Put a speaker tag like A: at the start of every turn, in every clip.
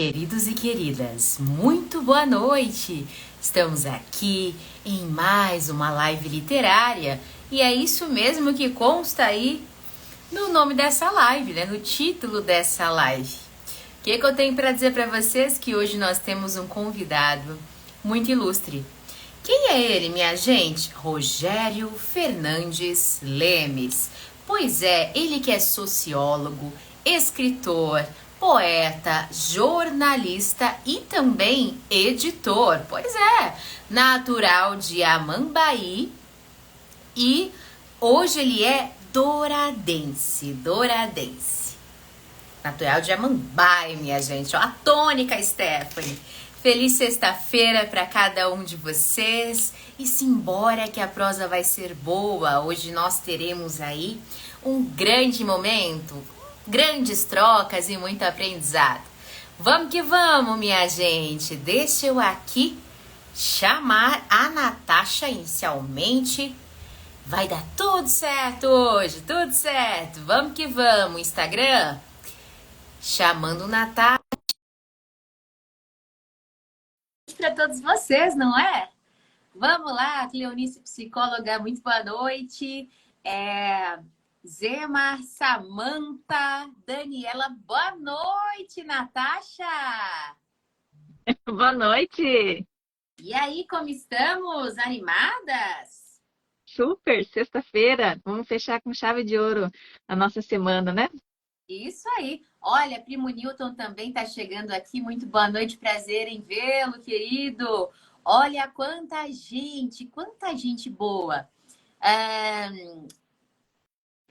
A: Queridos e queridas, muito boa noite! Estamos aqui em mais uma live literária e é isso mesmo que consta aí no nome dessa live, né? No título dessa live. O que eu tenho para dizer para vocês? Que hoje nós temos um convidado muito ilustre. Quem é ele, minha gente? Rogério Fernandes Lemes. Pois é, ele que é sociólogo, escritor, poeta, jornalista e também editor. Pois é, natural de Amambaí e hoje ele é douradense. Natural de Amambaí, minha gente. Ó, a tônica, Stephanie. Feliz sexta-feira para cada um de vocês. E simbora que a prosa vai ser boa. Hoje nós teremos aí um grande momento, grandes trocas e muito aprendizado. Vamos que vamos, minha gente. Deixa eu aqui chamar a Natasha inicialmente. Vai dar tudo certo hoje, tudo certo. Vamos que vamos, Instagram. Chamando o Natasha para todos vocês, não é? Vamos lá, Cleonice, psicóloga, muito boa noite. Zema, Samanta, Daniela, boa noite, Natasha.
B: Boa noite!
A: E aí, como estamos? Animadas?
B: Super, sexta-feira. Vamos fechar com chave de ouro a nossa semana, né?
A: Isso aí. Olha, primo Newton também está chegando aqui. Muito boa noite, prazer em vê-lo, querido. Olha quanta gente boa.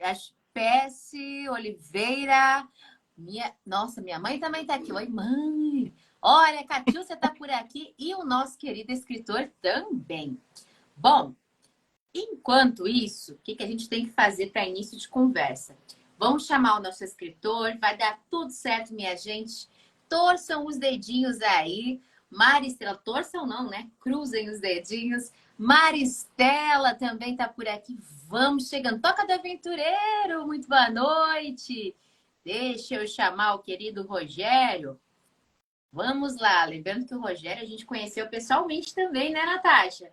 A: A Espécie, Oliveira. Nossa, minha mãe também está aqui. Oi, mãe. Olha, Catiúcia está por aqui e o nosso querido escritor também. Bom, enquanto isso, o que a gente tem que fazer para início de conversa? Vamos chamar o nosso escritor, vai dar tudo certo, minha gente. Torçam os dedinhos aí. Maristela, torçam não, né? Cruzem os dedinhos. Maristela também tá por aqui. Vamos chegando. Toca do Aventureiro, muito boa noite. Deixa eu chamar o querido Rogério. Vamos lá. Lembrando que o Rogério a gente conheceu pessoalmente também, né, Natasha?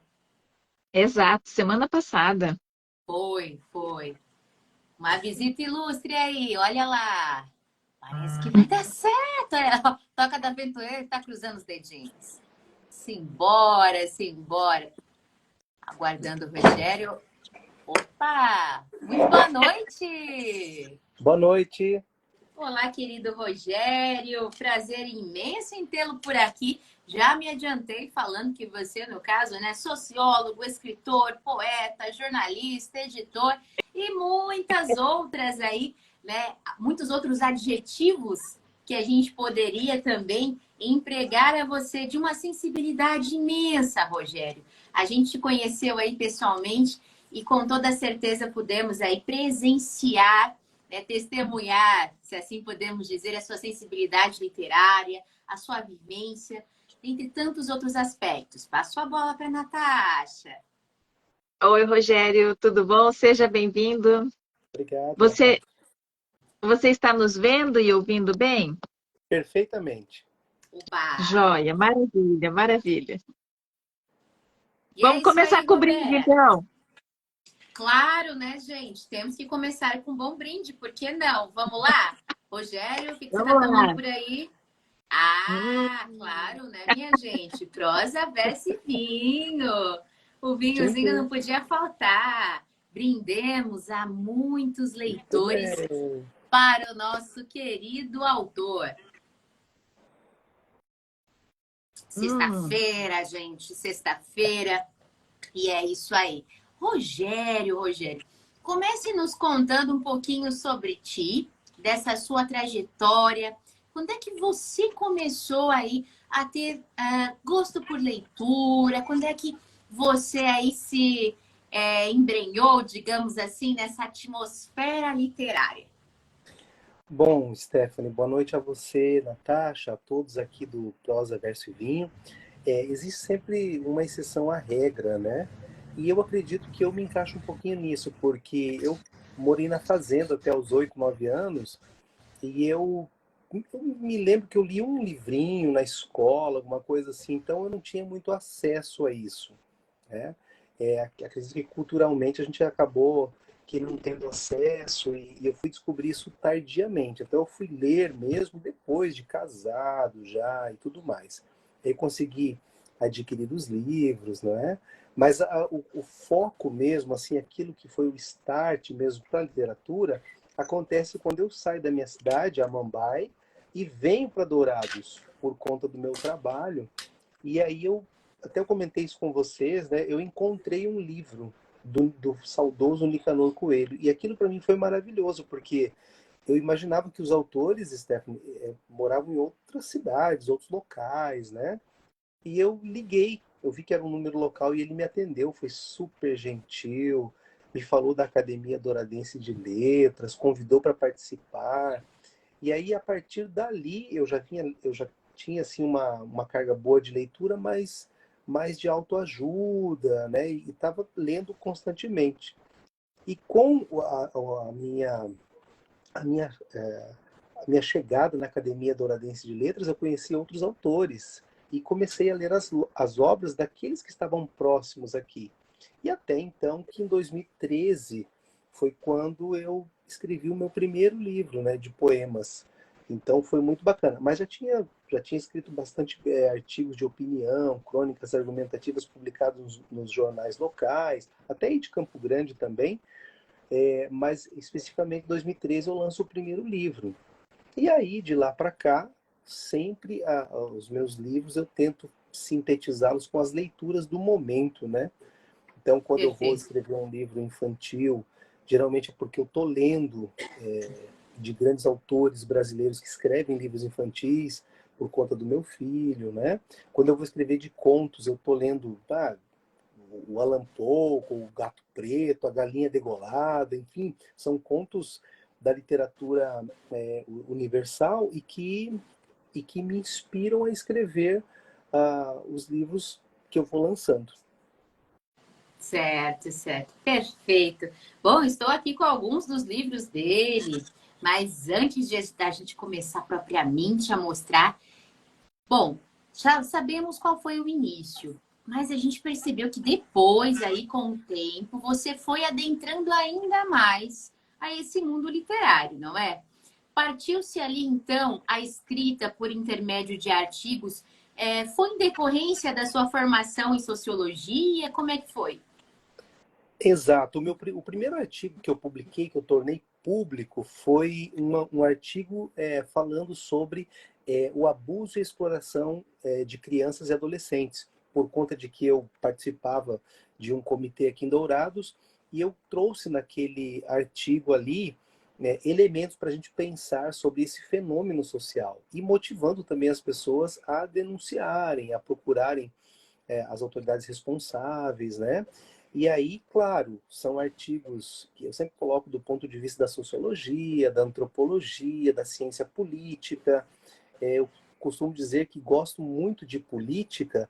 B: Exato, semana passada.
A: Foi. Uma visita ilustre aí, olha lá. Parece que vai dar certo. Toca da aventureira e tá cruzando os dedinhos. Simbora. Aguardando o Rogério. Opa! Muito boa noite!
C: Boa noite.
A: Olá, querido Rogério. Prazer imenso em tê-lo por aqui. Já me adiantei falando que você, no caso, né, sociólogo, escritor, poeta, jornalista, editor e muitas outras aí, né, muitos outros adjetivos que a gente poderia também empregar a você de uma sensibilidade imensa, Rogério. A gente te conheceu aí pessoalmente e com toda certeza pudemos aí presenciar, né, testemunhar, se assim podemos dizer, a sua sensibilidade literária, a sua vivência, entre tantos outros aspectos. Passo a bola para a Natasha.
B: Oi, Rogério, tudo bom? Seja bem-vindo.
C: Obrigado,
B: Você,
C: Natália.
B: você está nos vendo e ouvindo bem?
C: Perfeitamente.
A: Opa!
B: Joia, maravilha, maravilha.
A: E é
B: Vamos
A: isso
B: começar
A: aí,
B: com o brinde,
A: Roberto.
B: então.
A: Claro, né, gente? Temos que começar com um bom brinde, por que não? Vamos lá? Rogério, o que você está
B: Vamos
A: tomando
B: lá.
A: por aí?
B: Hum,
A: Ah, claro, né, minha gente? Prosa, verso e vinho. O vinhozinho não
C: Sim,
A: podia faltar. Brindemos a muitos
C: muito
A: leitores
C: bem.
A: para o nosso querido autor.
B: hum.
A: Sexta-feira, gente, sexta-feira. E é isso aí. Rogério, comece nos contando um pouquinho sobre ti, dessa sua trajetória. Quando é que você começou aí a ter gosto por leitura? Quando é que você aí se embrenhou, digamos assim, nessa atmosfera literária?
C: Bom, Stephanie, boa noite a você, Natasha, a todos aqui do Prosa Verso e Vinho. Existe sempre uma exceção à regra, né? E eu acredito que eu me encaixo um pouquinho nisso, porque eu morei na fazenda até os 8, 9 anos e eu eu me lembro que eu li um livrinho na escola, alguma coisa assim, então eu não tinha muito acesso a isso, né? Acredito que culturalmente a gente acabou que não tendo acesso e eu fui descobrir isso tardiamente. Então eu fui ler mesmo depois de casado já e tudo mais. Aí consegui adquirir os livros, não é? Mas o foco mesmo, assim, aquilo que foi o start mesmo para a literatura, acontece quando eu saio da minha cidade, a Mumbai, e venho para Dourados por conta do meu trabalho. E aí até eu comentei isso com vocês, né? Eu encontrei um livro do saudoso Nicanor Coelho. E aquilo para mim foi maravilhoso, porque eu imaginava que os autores, Stephanie, moravam em outras cidades, outros locais, né? E eu liguei, eu vi que era um número local e ele me atendeu, foi super gentil, me falou da Academia Douradense de Letras, convidou para participar. E aí, a partir dali, eu já tinha assim, uma carga boa de leitura, mas mais de autoajuda, né? E estava lendo constantemente. E com a minha, a minha chegada na Academia Douradense de Letras, eu conheci outros autores e comecei a ler as obras daqueles que estavam próximos aqui. E até então, que em 2013 foi quando eu escrevi o meu primeiro livro, né, de poemas. Então foi muito bacana. Mas já tinha escrito bastante artigos de opinião, crônicas argumentativas publicados nos jornais locais, até aí de Campo Grande também. Mas especificamente em 2013 eu lanço o primeiro livro. E aí, de lá para cá, sempre os meus livros eu tento sintetizá-los com as leituras do momento, né? Então, quando eu vou
A: Perfeito.
C: escrever um livro infantil, geralmente é porque eu estou lendo de grandes autores brasileiros que escrevem livros infantis por conta do meu filho, né? Quando eu vou escrever de contos, eu estou lendo o Alan Poe, o Gato Preto, a Galinha Degolada, enfim, são contos da literatura universal e que me inspiram a escrever os livros que eu vou lançando.
A: Certo, certo. Perfeito. Bom, estou aqui com alguns dos livros dele, mas antes da gente começar propriamente a mostrar, bom, já sabemos qual foi o início, mas a gente percebeu que depois, aí com o tempo, você foi adentrando ainda mais a esse mundo literário, não é? Partiu-se ali, então, a escrita por intermédio de artigos. Foi em decorrência da sua formação em sociologia? Como é que foi?
C: Exato. O primeiro artigo que eu publiquei, que eu tornei público, foi um artigo falando sobre o abuso e exploração de crianças e adolescentes, por conta de que eu participava de um comitê aqui em Dourados, e eu trouxe naquele artigo ali elementos para a gente pensar sobre esse fenômeno social, e motivando também as pessoas a denunciarem, a procurarem as autoridades responsáveis, né? E aí, claro, são artigos que eu sempre coloco do ponto de vista da sociologia, da antropologia, da ciência política. Eu costumo dizer que gosto muito de política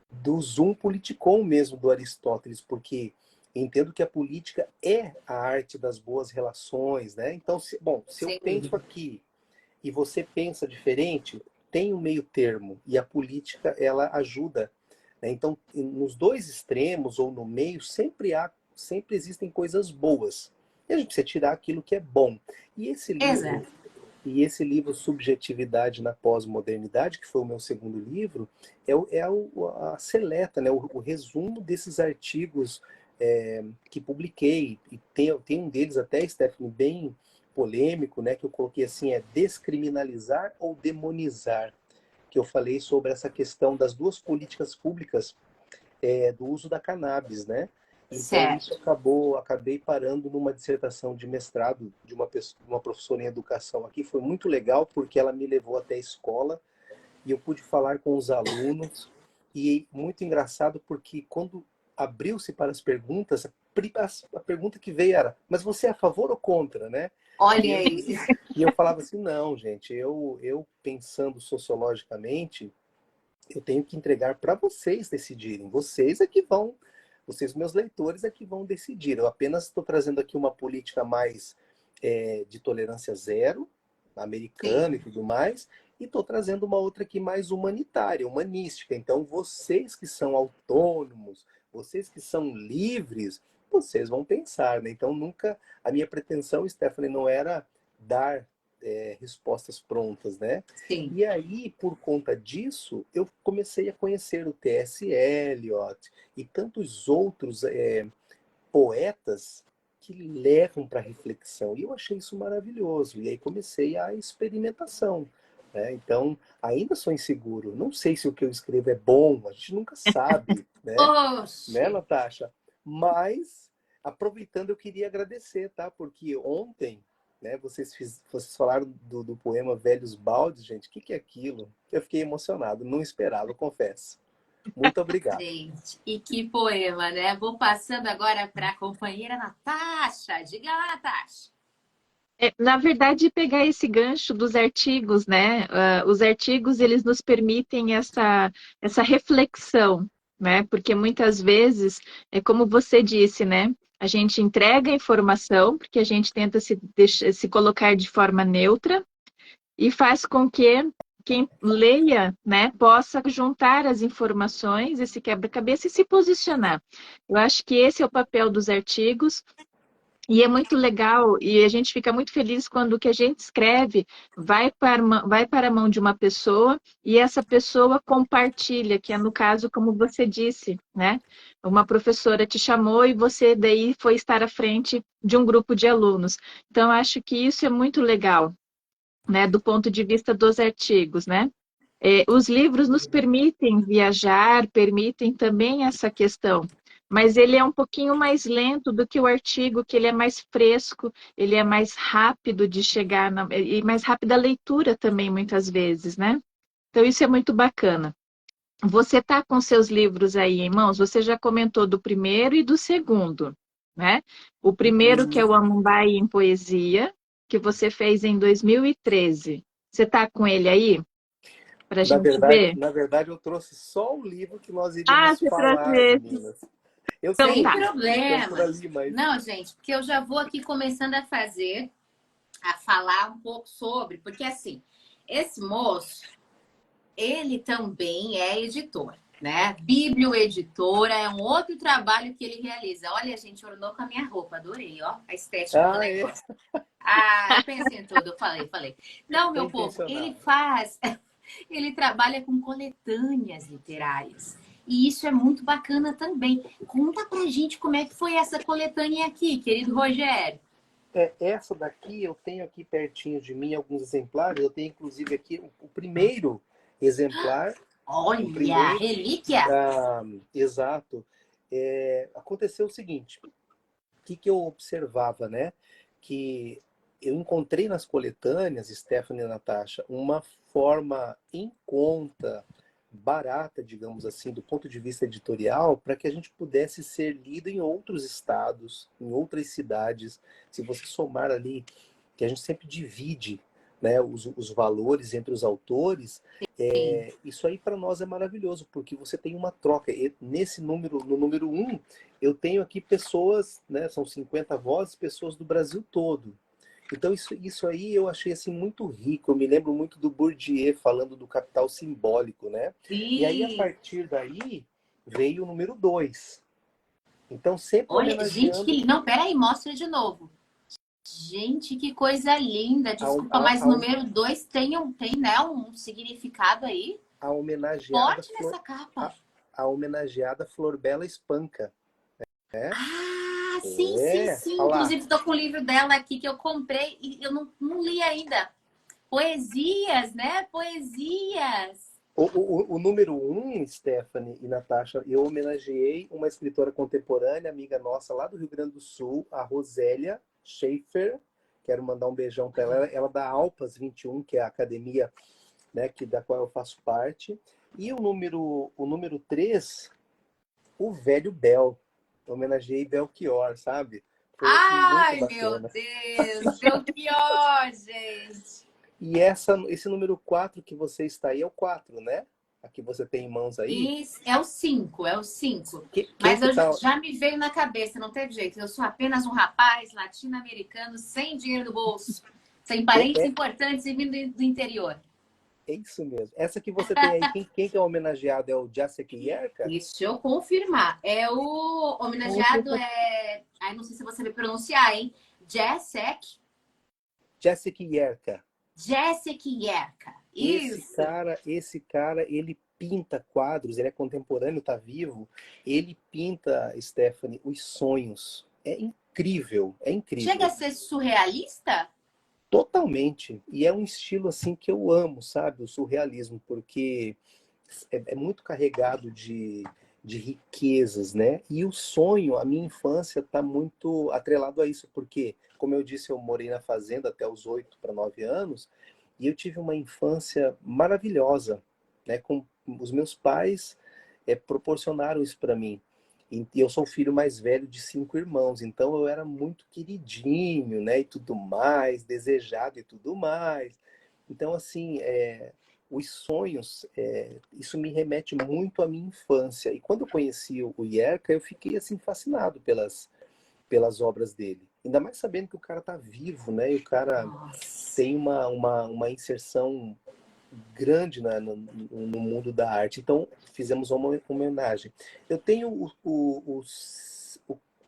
C: do Zoom Politicon mesmo, do Aristóteles, porque entendo que a política é a arte das boas relações, né? Então, se eu
A: Sem
C: penso
A: dúvida.
C: aqui e você pensa diferente, tem um meio termo, e a política, ela ajuda, né? Então, nos dois extremos ou no meio, sempre existem coisas boas. E a gente precisa tirar aquilo que é bom. E esse livro,
A: Exato.
C: Subjetividade na Pós-Modernidade, que foi o meu segundo livro, a seleta, né? O resumo desses artigos que publiquei. E tem um deles até, Stephanie, bem polêmico, né? Que eu coloquei assim, descriminalizar ou demonizar, que eu falei sobre essa questão das duas políticas públicas do uso da cannabis, né? Então isso
A: Certo.
C: acabei parando numa dissertação de mestrado de uma professora em educação aqui, foi muito legal porque ela me levou até a escola e eu pude falar com os alunos e muito engraçado porque quando abriu-se para as perguntas, a pergunta que veio era: mas você é a favor ou contra, né? E
A: Olha
C: eu,
A: aí.
C: e eu falava assim, não, gente, eu pensando sociologicamente, eu tenho que entregar para vocês decidirem. Vocês, meus leitores, é que vão decidir. Eu apenas estou trazendo aqui uma política mais de tolerância zero, americano e tudo mais, e estou trazendo uma outra aqui mais humanitária, humanística. Então, vocês que são autônomos, vocês que são livres, vocês vão pensar, né? Então, nunca... A minha pretensão, Stephanie, não era dar respostas prontas, né?
A: Sim.
C: E aí, por conta disso, eu comecei a conhecer o T.S. Eliot e tantos outros poetas que levam para reflexão. E eu achei isso maravilhoso. E aí comecei a experimentação. Né? Então, ainda sou inseguro. Não sei se o que eu escrevo é bom. A gente nunca sabe, né? Né,
A: Oxe!
C: Natasha? Mas, aproveitando, eu queria agradecer, tá? Porque ontem, né, vocês falaram do poema Velhos Baldes, gente. O que é aquilo? Eu fiquei emocionado. Não esperava, eu confesso. Muito obrigado.
A: Gente, e que poema, né? Vou passando agora para a companheira Natasha. Diga lá, Natasha.
B: Na verdade, pegar esse gancho dos artigos, né? Os artigos, eles nos permitem essa reflexão, né? Porque muitas vezes, é como você disse, né? A gente entrega a informação, porque a gente tenta se colocar de forma neutra e faz com que quem leia, né, possa juntar as informações, esse quebra-cabeça e se posicionar. Eu acho que esse é o papel dos artigos. E é muito legal, e a gente fica muito feliz quando o que a gente escreve vai para a mão de uma pessoa e essa pessoa compartilha, que é no caso, como você disse, né? Uma professora te chamou e você daí foi estar à frente de um grupo de alunos. Então, acho que isso é muito legal, né? Do ponto de vista dos artigos, né? Os livros nos permitem viajar, permitem também essa questão, mas ele é um pouquinho mais lento do que o artigo, que ele é mais fresco, ele é mais rápido de chegar, e mais rápida a leitura também, muitas vezes, né? Então, isso é muito bacana. Você está com seus livros aí em mãos? Você já comentou do primeiro e do segundo, né? O primeiro, que é o Amumbai em Poesia, que você fez em 2013. Você está com ele aí? Para a gente ver?
C: Na verdade, eu trouxe só o livro que nós
B: Ah,
C: iríamos
B: você trouxe
C: falar,
B: esse.
C: meninas. Eu sei
B: Então
C: que
A: Sem
B: tá.
C: ficam por
A: problemas.
C: ali, mas...
A: Não, gente, porque eu já vou aqui começando a falar um pouco sobre, porque assim, esse moço, ele também é editor, né? Biblioeditora é um outro trabalho que ele realiza. Olha, gente, ornou com a minha roupa, adorei, ó, a estética do
C: Ah, é?
A: negócio. Ah, eu pensei em tudo, eu falei. Não,
C: Foi
A: meu povo,
C: intencional.
A: ele trabalha com coletâneas literárias. E isso é muito bacana também. Conta pra gente como é que foi essa coletânea aqui, querido Rogério.
C: Essa daqui, eu tenho aqui pertinho de mim alguns exemplares. Eu tenho, inclusive, aqui o primeiro exemplar. O
A: Olha,
C: primeiro,
A: relíquia.
C: exato. Aconteceu o seguinte, o que eu observava, né? Que eu encontrei nas coletâneas, Stephanie e Natasha, uma forma em conta, barata, digamos assim, do ponto de vista editorial, para que a gente pudesse ser lido em outros estados, em outras cidades. Se você somar ali, que a gente sempre divide, né, os valores entre os autores,
A: Sim.
C: isso aí para nós é maravilhoso, porque você tem uma troca. Nesse número, no número 1, eu tenho aqui pessoas, né, são 50 vozes, pessoas do Brasil todo. Então isso aí eu achei assim muito rico. Eu me lembro muito do Bourdieu falando do capital simbólico, né? E aí a
A: Sim.
C: partir daí veio o número 2. Então sempre
A: Olha, gente,
C: homenageando
A: não, peraí, mostra de novo. Gente, que coisa linda.
C: a,
A: Desculpa,
C: a,
A: mas o
C: a,
A: número 2 tem, né, um significado aí
C: a homenageada
A: forte nessa capa.
C: a homenageada Flor Bela Espanca, né?
A: Ah, sim, sim, sim.
C: Olha lá.
A: Inclusive, estou com o livro dela aqui que eu comprei e eu não li ainda. Poesias, né? Poesias.
C: O número 1, Stephanie e Natasha, eu homenageei uma escritora contemporânea, amiga nossa lá do Rio Grande do Sul, a Rosélia Schaefer. Quero mandar um beijão para ela. Ela da Alpas 21, que é a academia, né, da qual eu faço parte. E o número 3, o velho Bel. Eu homenageei Belchior, sabe? Foi assim, muito
A: Ai, meu
C: bacana.
A: Deus. Belchior, gente.
C: E esse número 4 que você está aí é o 4, né? Aqui você tem em mãos aí.
A: Isso, é o 5, é o 5.
C: Quem
A: Mas
C: que tá...
A: já me veio na cabeça, não teve jeito. Eu sou apenas um rapaz latino-americano sem dinheiro no bolso. Sem parentes importantes e vindo do interior.
C: É isso mesmo. Essa que você tem aí, quem que é homenageado? É o Jacek Yerka?
A: Deixa eu confirmar. É o homenageado Ai, não sei se você vai pronunciar, hein? Jacek
C: Yerka.
A: Jacek Yerka. Isso.
C: Esse cara, ele pinta quadros, ele é contemporâneo, tá vivo. Ele pinta, Stephanie, os sonhos. É incrível, é incrível.
A: Chega a ser surrealista?
C: Totalmente. E é um estilo assim que eu amo, sabe? O surrealismo, porque é muito carregado de riquezas, né? E o sonho, a minha infância está muito atrelado a isso, porque, como eu disse, eu morei na fazenda até os 8 para 9 anos, e eu tive uma infância maravilhosa, né? Com os meus pais proporcionaram isso para mim. E eu sou o filho mais velho de 5 irmãos, então eu era muito queridinho, né? E tudo mais, desejado e tudo mais. Então, assim, os sonhos, isso me remete muito à minha infância. E quando eu conheci o Yerka, eu fiquei assim fascinado pelas obras dele. Ainda mais sabendo que o cara tá vivo, né? E o cara tem uma inserção grande no mundo da arte. Então, fizemos uma homenagem. Eu tenho o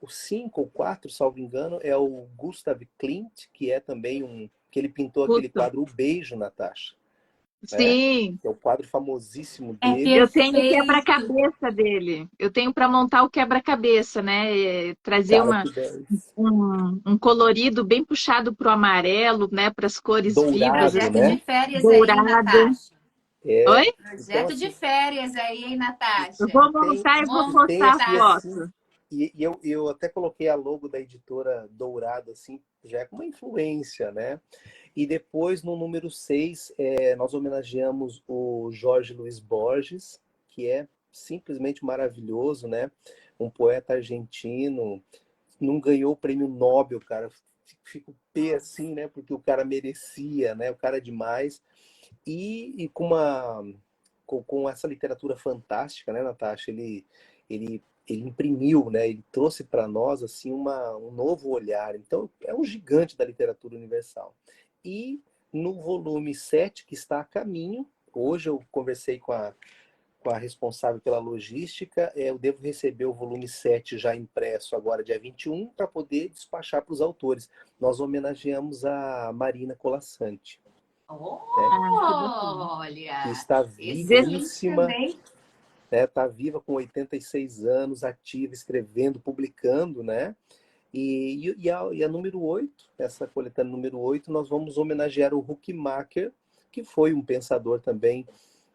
C: 5 ou 4, salvo engano, é o Gustav Klimt, que é também que ele pintou aquele quadro O Beijo, Natasha.
B: Sim.
C: É o quadro famosíssimo dele.
B: Eu tenho o quebra-cabeça dele. Eu tenho para montar o quebra-cabeça, né? Trazer um colorido bem puxado para o amarelo, né? Para as cores
C: Dourado,
B: vivas.
A: Projeto
C: né?
A: de férias
B: Dourado.
A: aí, Natasha.
B: Oi?
A: Projeto
C: então,
A: de
C: assim,
A: férias aí, hein, Natasha?
B: Eu vou montar e vou postar a foto.
C: Assim, e eu até coloquei a logo da editora Dourado, assim, já é com uma influência, né? E depois, no número 6, nós homenageamos o Jorge Luiz Borges, que é simplesmente maravilhoso, né? Um poeta argentino, não ganhou o prêmio Nobel, cara. Fico pé assim, né? Porque o cara merecia, né? O cara é demais. E com essa literatura fantástica, né, Natasha? Ele imprimiu, né? Ele trouxe para nós assim um novo olhar. Então, é um gigante da literatura universal. E no volume 7, que está a caminho, hoje eu conversei com a responsável pela logística, eu devo receber o volume 7 já impresso agora, dia 21, para poder despachar para os autores. Nós homenageamos a Marina Colasanti.
A: Olha!
C: Que está vivíssima, né? Está viva com 86 anos, ativa, escrevendo, publicando, né? E a número 8, essa coletânea número 8, nós vamos homenagear o Huckmacher, que foi um pensador também,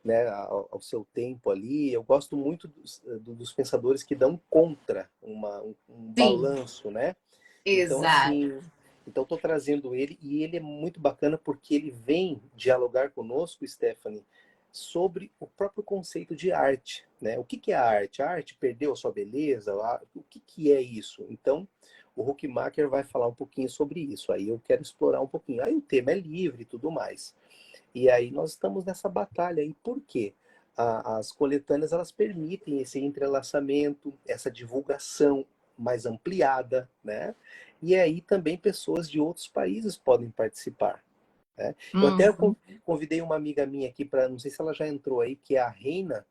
C: né, ao seu tempo ali. Eu gosto muito dos pensadores que dão contra um balanço, né? Então,
A: Exato.
C: assim, estou trazendo ele, e ele é muito bacana porque ele vem dialogar conosco, Stephanie, sobre o próprio conceito de arte, né? O que é a arte? A arte perdeu a sua beleza? O que é isso? Então, o Huckmacher vai falar um pouquinho sobre isso. Aí eu quero explorar um pouquinho. Aí o tema é livre e tudo mais. E aí nós estamos nessa batalha aí. Por quê? As coletâneas, elas permitem esse entrelaçamento, essa divulgação mais ampliada, né? E aí também pessoas de outros países podem participar, né? Eu até convidei uma amiga minha aqui para, não sei se ela já entrou aí, que é a Reina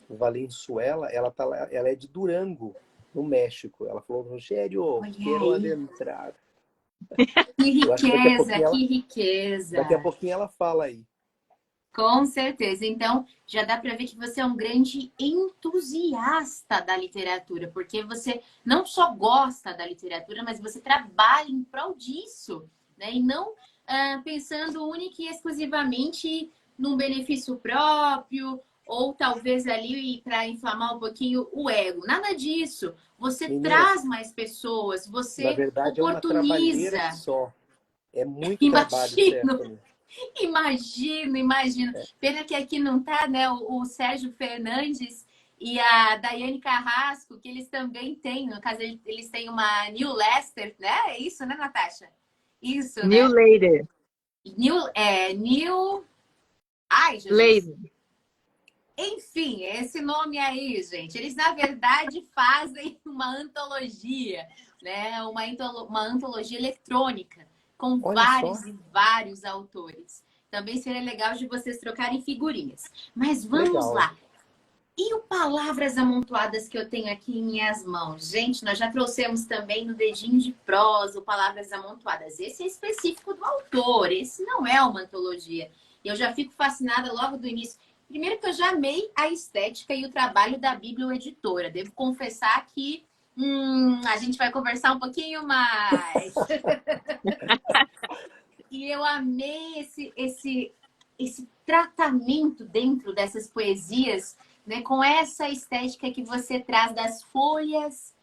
C: Valenzuela. Ela é de Durango, no México. Ela falou: Rogério, quero adentrar.
A: Que riqueza,
C: ela,
A: que riqueza.
C: daqui a pouquinho ela fala aí.
A: Com certeza. Então, já dá para ver que você é um grande entusiasta da literatura, porque você não só gosta da literatura, mas você trabalha em prol disso, né? E não pensando única e exclusivamente num benefício próprio, ou talvez ali para inflamar um pouquinho o ego. Nada disso. Você traz mais pessoas, você
C: na verdade,
A: oportuniza.
C: É uma trabalheira só. É muito trabalho, Stephanie.
A: Imagino. Pena que aqui não tá, né? O Sérgio Fernandes e a Daiane Carrasco, que eles também têm, no caso, eles têm uma New Lester, né? É isso, né, Natasha? Isso,
B: New
A: né?
B: Later.
A: New... Ai, Jesus.
B: Later.
A: Enfim, esse nome aí, gente. Eles, na verdade, fazem uma antologia, né? Uma antologia eletrônica, com
C: Olha só,
A: vários e vários autores. Também seria legal de vocês trocarem figurinhas. Mas vamos
C: legal.
A: lá. E o Palavras Amontoadas que eu tenho aqui em minhas mãos? Gente, nós já trouxemos também no Dedinho de Prosa o Palavras Amontoadas. Esse é específico do autor, esse não é uma antologia. E eu já fico fascinada logo do início. Primeiro que eu já amei a estética e o trabalho da Bíblia Editora. Devo confessar que a gente vai conversar um pouquinho mais. E eu amei esse tratamento dentro dessas poesias, né, com essa estética que você traz das folhas,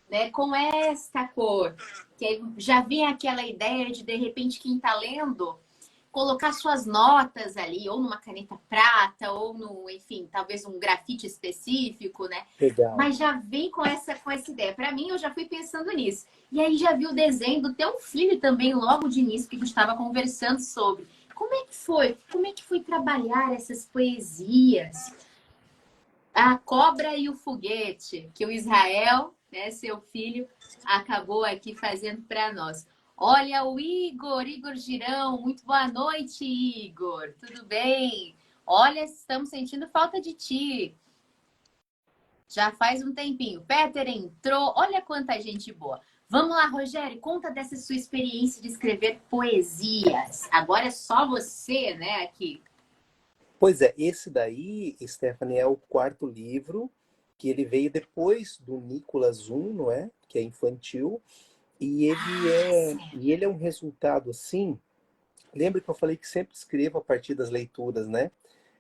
A: né, com esta cor. Que aí já vem aquela ideia de repente, quem está lendo, colocar suas notas ali, ou numa caneta prata, ou no, enfim, talvez um grafite específico, né?
C: Legal.
A: Mas já vem com essa ideia. Para mim, eu já fui pensando nisso. E aí já vi o desenho do teu filho também, logo de início, que a gente estava conversando sobre. Como é que foi? Como é que foi trabalhar essas poesias? A Cobra e o Foguete, que o Israel, né, seu filho, acabou aqui fazendo para nós. Olha o Igor Girão, muito boa noite, Igor. Tudo bem? Olha, estamos sentindo falta de ti. Já faz um tempinho. Peter entrou, olha quanta gente boa. Vamos lá, Rogério, conta dessa sua experiência de escrever poesias. Agora é só você, né, aqui.
C: Pois é, esse daí, Stephanie, é o quarto livro, que ele veio depois do Nicolas I, não é? Que é infantil,
A: Ah, certo.
C: e ele é um resultado assim. Lembra que eu falei que sempre escrevo a partir das leituras, né?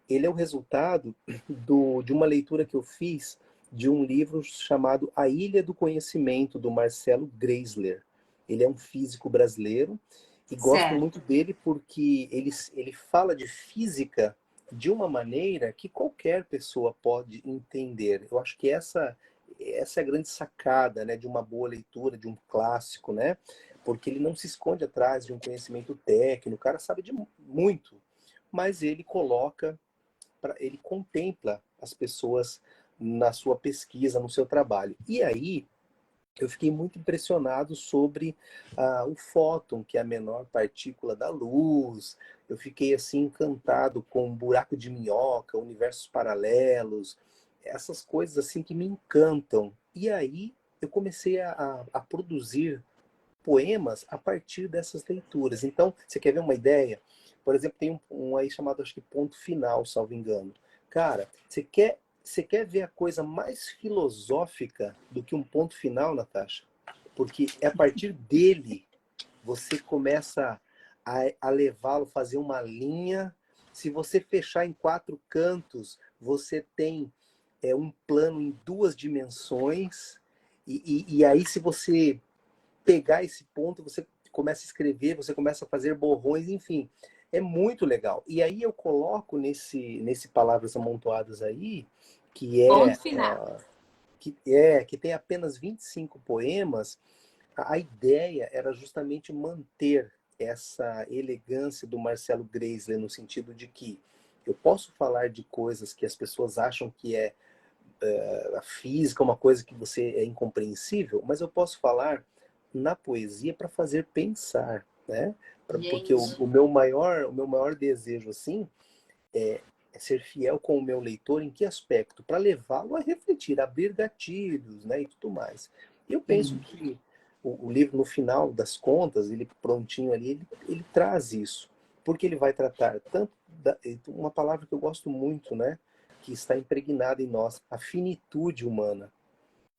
C: Ele é o resultado de uma leitura que eu fiz de um livro chamado A Ilha do Conhecimento, do Marcelo Greisler. Ele é um físico brasileiro e gosto
A: Certo.
C: muito dele porque ele fala de física de uma maneira que qualquer pessoa pode entender. Eu acho que essa é a grande sacada, né, de uma boa leitura, de um clássico, né? Porque ele não se esconde atrás de um conhecimento técnico, o cara sabe de muito, mas ele contempla as pessoas na sua pesquisa, no seu trabalho. E aí, eu fiquei muito impressionado sobre o fóton, que é a menor partícula da luz. Eu fiquei assim encantado com o buraco de minhoca, universos paralelos, essas coisas assim que me encantam. E aí eu comecei a produzir poemas a partir dessas leituras. Então, você quer ver uma ideia? Por exemplo, tem um aí chamado, acho que Ponto Final, salvo engano. Cara, você quer ver a coisa mais filosófica do que um ponto final, Natasha? Porque é a partir dele você começa a levá-lo, fazer uma linha. Se você fechar em quatro cantos, você tem um plano em duas dimensões. E aí, se você pegar esse ponto, você começa a escrever, você começa a fazer borrões, enfim. É muito legal. E aí eu coloco nesse Palavras Amontoadas aí, que
A: Ponto
C: é,
A: final.
C: que tem apenas 25 poemas. A ideia era justamente manter essa elegância do Marcelo Greisler, no sentido de que eu posso falar de coisas que as pessoas acham que a física, uma coisa que você é incompreensível, mas eu posso falar na poesia para fazer pensar, né? Porque
A: Gente,
C: o meu maior desejo assim é ser fiel com o meu leitor em que aspecto? Para levá-lo a refletir, a abrir gatilhos, né, e tudo mais. E eu penso
A: sim.
C: que o livro, no final das contas, ele prontinho ali, ele traz isso, porque ele vai tratar tanto uma palavra que eu gosto muito, né, que está impregnada em nós, a finitude humana.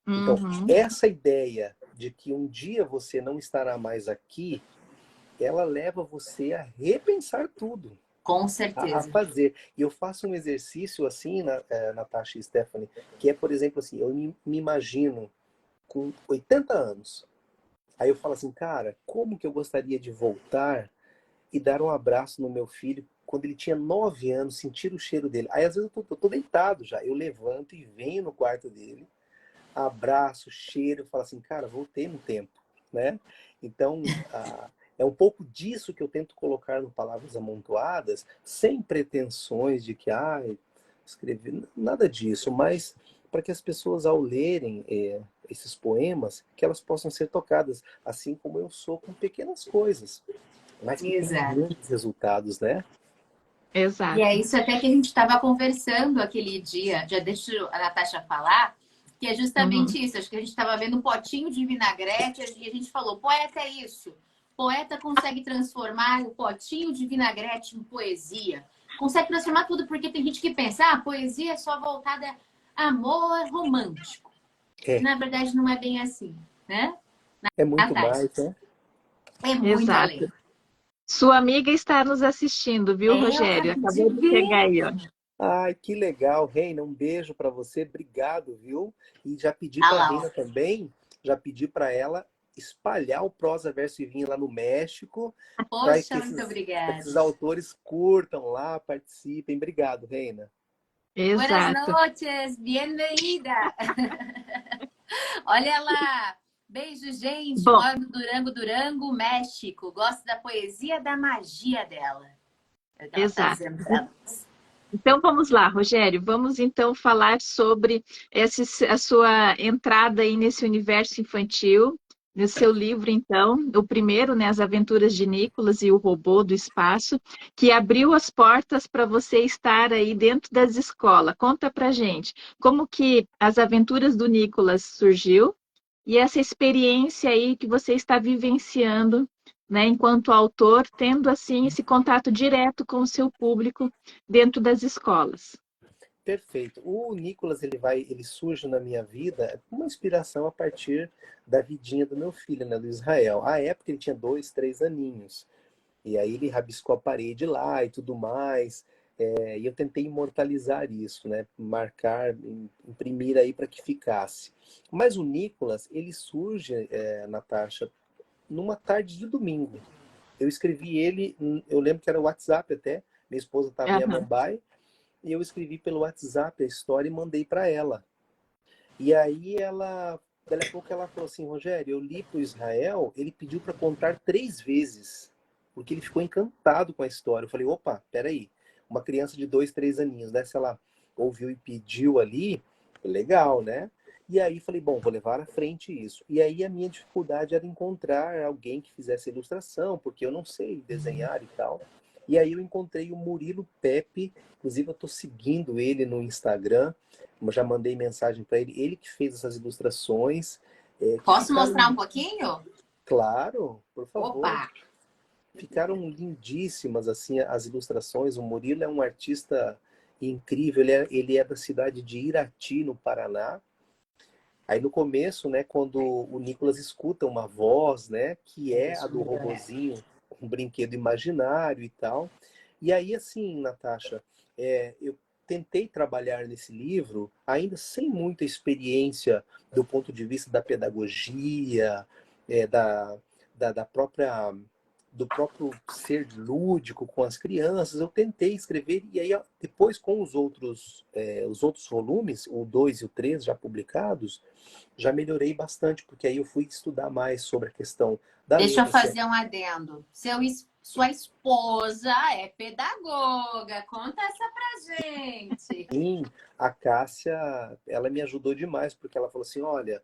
C: Então,
B: Uhum.
C: essa ideia de que um dia você não estará mais aqui, ela leva você a repensar tudo,
A: Com
C: a
A: certeza.
C: fazer. E eu faço um exercício assim, Natasha e Stephanie, que é, por exemplo, assim, eu me imagino com 80 anos. Aí eu falo assim, cara, como que eu gostaria de voltar e dar um abraço no meu filho quando ele tinha 9 anos, sentir o cheiro dele. Aí às vezes eu tô deitado já, eu levanto e venho no quarto dele, abraço, cheiro, falo assim, cara, voltei no tempo, né? Então, é um pouco disso que eu tento colocar no Palavras Amontoadas, sem pretensões de que, escrever, nada disso, mas para que as pessoas, ao lerem esses poemas, que elas possam ser tocadas, assim como eu sou com pequenas coisas, mas que tem
A: Exato.
C: grandes resultados, né?
A: E é
B: Exato.
A: isso até que a gente estava conversando aquele dia, já deixa a Natasha falar, que é
B: Uhum.
A: justamente isso. Acho que a gente estava vendo um potinho de vinagrete e a gente falou, poeta é isso. Poeta consegue transformar o potinho de vinagrete em poesia. Consegue transformar tudo, porque tem gente que pensa, poesia é só voltada a amor romântico.
C: É,
A: Na verdade, não é bem assim, né?
C: é muito
A: Natasha,
C: mais, né?
A: é muito
B: Exato.
A: além.
B: Sua amiga está nos assistindo, viu,
A: Eu
B: Rogério?
A: acabei de
B: Acabou de chegar
A: ver.
B: aí, ó.
C: Ai, que legal, Reina, um beijo para você, obrigado, viu? E já pedi
A: Olha
C: para a
A: lá, ó.
C: Reina também, já pedi para ela espalhar o Prosa Verso e Vinho lá no México, para que
A: Poxa, muito obrigada.
C: esses autores curtam lá, participem. Obrigado, Reina.
A: Buenas
B: Exato.
A: noches, bem-vinda. Olha lá. Beijo, gente.
B: Bom,
A: Moro no Durango, Durango, México. Gosto da poesia, da magia dela. É o que ela está
B: exato.
A: dizendo para nós.
B: Então vamos lá, Rogério. Vamos então falar sobre a sua entrada aí nesse universo infantil, no seu livro, então, o primeiro, né, As Aventuras de Nicolas e o Robô do Espaço, que abriu as portas para você estar aí dentro das escolas. Conta pra gente como que As Aventuras do Nicolas surgiu e essa experiência aí que você está vivenciando, né, enquanto autor, tendo assim esse contato direto com o seu público dentro das escolas.
C: Perfeito. O Nicolas, ele surge na minha vida com uma inspiração a partir da vidinha do meu filho, né, do Israel. À época ele tinha 2, 3 aninhos. E aí ele rabiscou a parede lá e tudo mais. E eu tentei imortalizar isso, né? Marcar, imprimir aí para que ficasse. Mas o Nicolas, ele surge, Natasha, numa tarde de domingo. Eu escrevi ele, eu lembro que era o WhatsApp até. Minha esposa estava em
B: Aham.
C: Mumbai e eu escrevi pelo WhatsApp a história e mandei para ela. E aí daí a pouco ela falou assim, Rogério, eu li para o Israel, ele pediu para contar 3 vezes, porque ele ficou encantado com a história. Eu falei, opa, peraí, uma criança de 2, 3 aninhos, né? Se ela ouviu e pediu ali, legal, né? E aí falei, bom, vou levar à frente isso. E aí a minha dificuldade era encontrar alguém que fizesse a ilustração, porque eu não sei desenhar e tal. E aí eu encontrei o Murilo Pepe, inclusive eu estou seguindo ele no Instagram, eu já mandei mensagem para ele, ele que fez essas ilustrações, que
A: Posso mostrar
C: ficaram,
A: um pouquinho?
C: claro, por favor,
A: Opa!
C: ficaram lindíssimas assim as ilustrações. O Murilo é um artista incrível, ele é da cidade de Irati, no Paraná. Aí no começo, né, quando o Nicolas escuta uma voz, né, que é a do robozinho, um brinquedo imaginário e tal. E aí, assim, Natasha, eu tentei trabalhar nesse livro, ainda sem muita experiência do ponto de vista da pedagogia, é, da, da própria do próprio ser lúdico com as crianças. Eu tentei escrever e aí depois com os outros volumes, o 2 e o 3 já publicados, já melhorei bastante, porque aí eu fui estudar mais sobre a questão da
A: Deixa eu
C: letra.
A: fazer um adendo. Sua esposa é pedagoga. Conta essa pra gente.
C: Sim, a Cássia, ela me ajudou demais, porque ela falou assim, olha,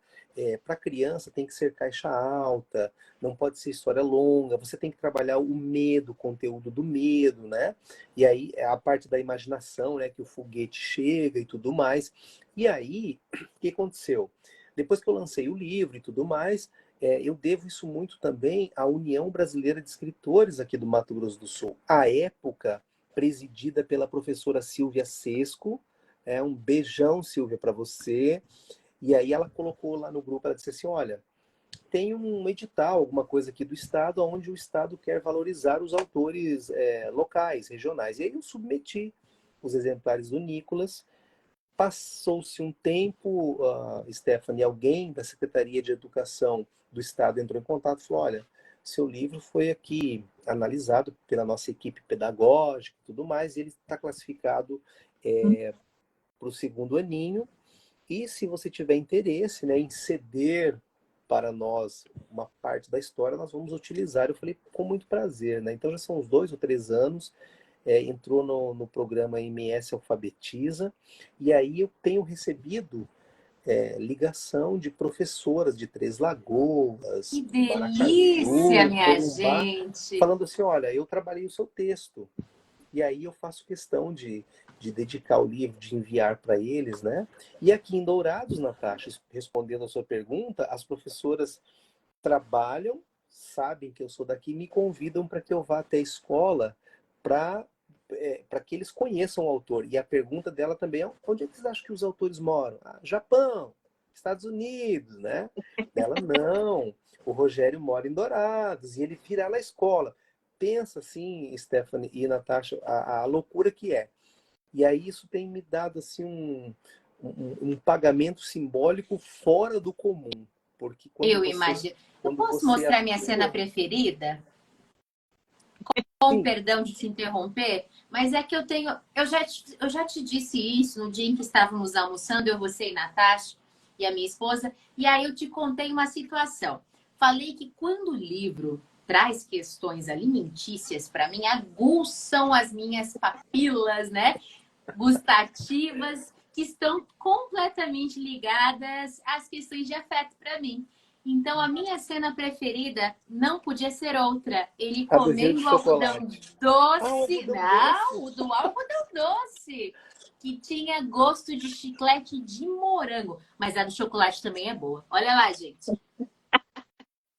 C: para criança tem que ser caixa alta, não pode ser história longa, você tem que trabalhar o medo, o conteúdo do medo, né? E aí é a parte da imaginação, né, que o foguete chega e tudo mais. E aí, o que aconteceu? Depois que eu lancei o livro e tudo mais, eu devo isso muito também à União Brasileira de Escritores aqui do Mato Grosso do Sul. À época, presidida pela professora Silvia Sesco. Um beijão, Silvia, para você. E aí ela colocou lá no grupo, ela disse assim, olha, tem um edital, alguma coisa aqui do Estado, onde o Estado quer valorizar os autores locais, regionais. E aí eu submeti os exemplares do Nicolas. Passou-se um tempo, Stephanie, alguém da Secretaria de Educação do Estado entrou em contato e falou, olha, seu livro foi aqui analisado pela nossa equipe pedagógica e tudo mais, e ele está classificado para o segundo aninho, e se você tiver interesse, né, em ceder para nós uma parte da história, nós vamos utilizar. Eu falei, com muito prazer, né? Então já são uns 2 ou 3 anos, entrou no programa MS Alfabetiza, e aí eu tenho recebido ligação de professoras de Três Lagoas,
A: Que delícia,
C: Maracaju,
A: minha
C: Corumbá,
A: gente!
C: falando assim, olha, eu trabalhei o seu texto. E aí eu faço questão de dedicar o livro, de enviar para eles, né? E aqui em Dourados, Natasha, respondendo a sua pergunta, as professoras trabalham, sabem que eu sou daqui, me convidam para que eu vá até a escola para que eles conheçam o autor. E a pergunta dela também é: onde é que vocês acham que os autores moram? Ah, Japão, Estados Unidos, né? Dela, não. O Rogério mora em Dourados e ele virá na escola. Pensa assim, Stephanie e Natasha, a loucura que é. E aí isso tem me dado assim um pagamento simbólico fora do comum. Porque
A: Eu imagino. Eu
C: quando
A: posso
C: você
A: mostrar minha cena
C: atua...
A: preferida? Com
C: Sim,
A: perdão de te interromper, mas é que eu tenho. Eu já te disse isso no dia em que estávamos almoçando, eu, você e Natasha, e a minha esposa, e aí eu te contei uma situação. Falei que quando o livro traz questões alimentícias para mim, aguçam as minhas papilas, né? Gustativas, que estão completamente ligadas às questões de afeto para mim. Então, a minha cena preferida não podia ser outra. Ele
C: a desejo de
A: comendo algodão
C: chocolate. Ah, o
A: doce.
C: algodão doce.
A: Não, o do algodão doce. Que tinha gosto de chiclete de morango. Mas a do chocolate também é boa. Olha lá, gente.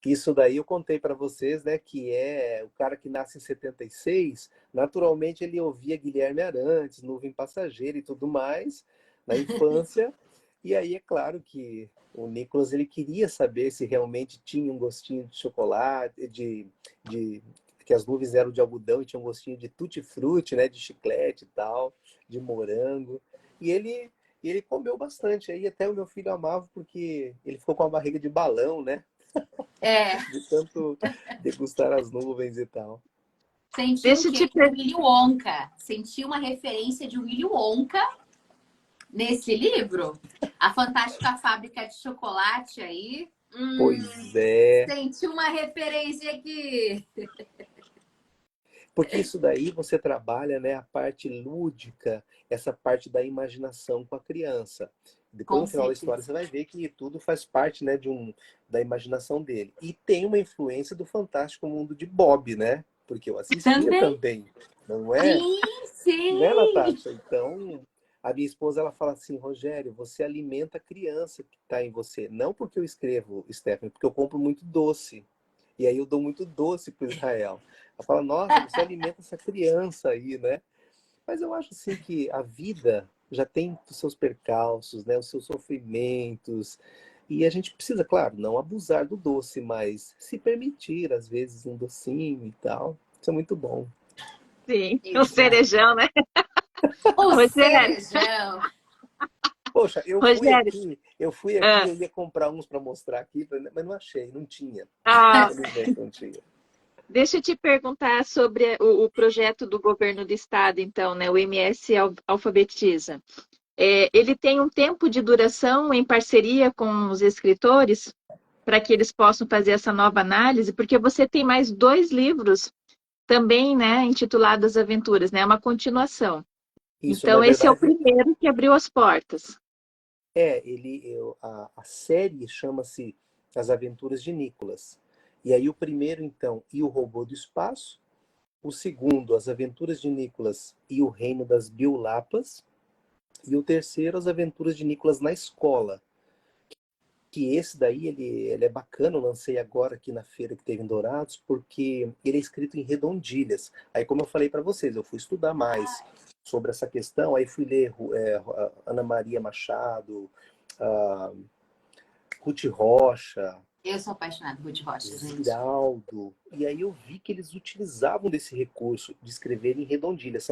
C: Isso daí eu contei para vocês, né, que é o cara que nasce em 76, naturalmente ele ouvia Guilherme Arantes, Nuvem Passageira e tudo mais, na infância, e aí é claro que o Nicolas ele queria saber se realmente tinha um gostinho de chocolate, de que as nuvens eram de algodão e tinha um gostinho de tutti-frutti, né, de chiclete e tal, de morango, e ele comeu bastante, aí até o meu filho amava porque ele ficou com a barriga de balão, né?
A: É,
C: De tanto degustar as nuvens e tal.
A: senti um
B: Deixa eu
A: quê
B: te
A: de Willy Wonka. Senti uma referência de Willy Wonka nesse livro. A Fantástica Fábrica de Chocolate aí.
C: Pois é,
A: Senti uma referência aqui.
C: porque isso daí você trabalha, né, a parte lúdica, essa parte da imaginação com a criança. Depois,
A: Com
C: no final da história,
A: certeza.
C: você vai ver que tudo faz parte, né, da imaginação dele. E tem uma influência do Fantástico Mundo de Bob, né? Porque eu assistia
A: Também.
C: também, não é?
A: Sim,
C: Né,
A: sim.
C: Natasha? Então, a minha esposa, ela fala assim, Rogério, você alimenta a criança que está em você. Não porque eu escrevo, Stephanie, porque eu compro muito doce. E aí eu dou muito doce para Israel. Ela fala, nossa, você alimenta essa criança aí, né? Mas eu acho assim que a vida já tem os seus percalços, né? Os seus sofrimentos. E a gente precisa, claro, não abusar do doce, mas se permitir, às vezes, um docinho e tal. Isso é muito bom.
B: sim, o
A: Exato.
B: cerejão, né?
A: O
B: Rogério,
A: cerejão.
C: Poxa,
B: Rogério,
C: eu ia comprar uns para mostrar aqui, mas não achei, não tinha.
B: ah,
C: Infelizmente não tinha.
B: deixa eu te perguntar sobre o projeto do governo do estado, então, né? O MS Alfabetiza. Ele tem um tempo de duração em parceria com os escritores para que eles possam fazer essa nova análise, porque você tem mais dois livros também, né, intitulados Aventuras, né? É uma continuação.
C: Isso, na
B: Então, esse é o
C: verdade,
B: primeiro que abriu as portas.
C: a série chama-se As Aventuras de Nicholas. E aí o primeiro, então, E o Robô do Espaço. O segundo, As Aventuras de Nicholas e o Reino das Biolapas. E o terceiro, As Aventuras de Nicholas na Escola. Que esse daí, ele é bacana, eu lancei agora aqui na feira que teve em Dourados, porque ele é escrito em redondilhas. Aí, como eu falei para vocês, eu fui estudar mais sobre essa questão, aí fui ler Ana Maria Machado, uh, Ruth Rocha,
A: Eu sou apaixonada por de rocha, gente.
C: Ziraldo, e aí eu vi que eles utilizavam desse recurso de escrever em redondilhas.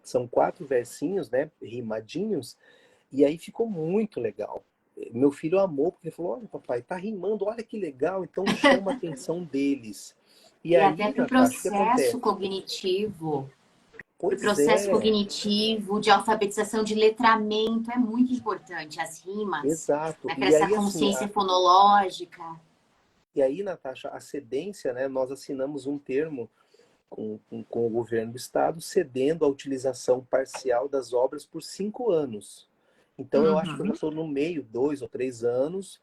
C: São quatro versinhos, né, rimadinhos, e aí ficou muito legal. Meu filho amou, porque ele falou, olha papai, tá rimando, olha que legal, então chama a atenção deles. E
A: E até
C: aí,
A: para o
C: Natasha, o que
A: processo
C: acontece?
A: cognitivo. Para o
C: Pois
A: processo
C: é,
A: cognitivo, de alfabetização, de letramento, é muito importante. As rimas,
C: exato.
A: né? Para essa consciência fonológica.
C: E aí, Natasha, a cedência, né, nós assinamos um termo com o governo do estado, cedendo a utilização parcial das obras por 5 anos. Então eu acho que eu já estou no meio, 2 ou 3 anos,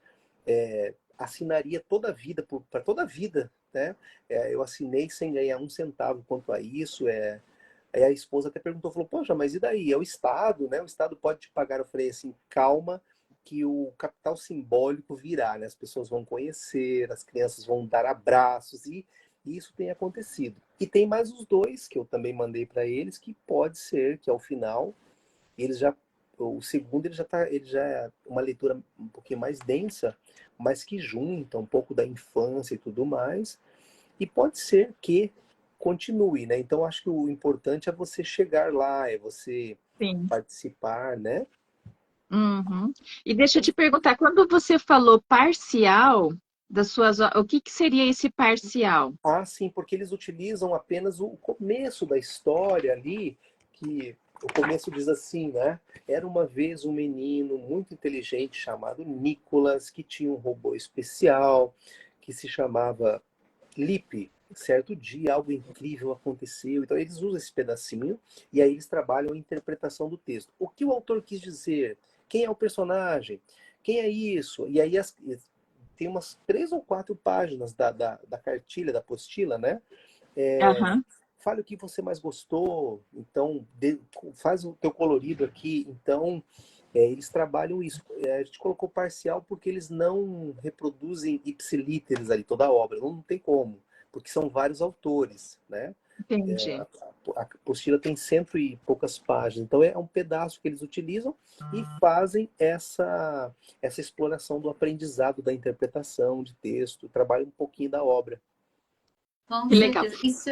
C: assinaria toda a vida, para toda a vida, né? Eu assinei sem ganhar um centavo quanto a isso. Aí a esposa até perguntou, falou, poxa, mas e daí? É o Estado, né? O Estado pode te pagar. Eu falei assim, calma, que o capital simbólico virá, né? As pessoas vão conhecer, as crianças vão dar abraços, e isso tem acontecido. E tem mais os dois que eu também mandei para eles, que pode ser que ao final eles já, o segundo ele já é uma leitura um pouquinho mais densa, mas que junta um pouco da infância e tudo mais, e pode ser que continue, né? Então acho que o importante é você chegar lá, é você
B: Sim.
C: participar, né?
B: Uhum. E deixa eu te perguntar, quando você falou parcial das suas, o que que seria esse parcial?
C: Ah, sim, porque eles utilizam apenas o começo da história ali, que o começo diz assim, né? Era uma vez um menino muito inteligente chamado Nicholas, que tinha um robô especial, que se chamava Lipe. Certo dia, algo incrível aconteceu. Então, eles usam esse pedacinho e aí eles trabalham a interpretação do texto. O que o autor quis dizer? Quem é o personagem? Quem é isso? E aí tem umas 3 ou 4 páginas da cartilha, da apostila, né? É,
B: Aham.
C: fale o que você mais gostou, então faz o teu colorido aqui. Então, eles trabalham isso. A gente colocou parcial porque eles não reproduzem ipsilíteres ali toda a obra, não tem como, porque são vários autores, né?
B: Entendi.
C: A apostila tem 100 e poucas páginas, então é um pedaço que eles utilizam e fazem essa exploração do aprendizado, da interpretação de texto, trabalham um pouquinho da obra.
A: Com
B: Que legal.
A: certeza. Isso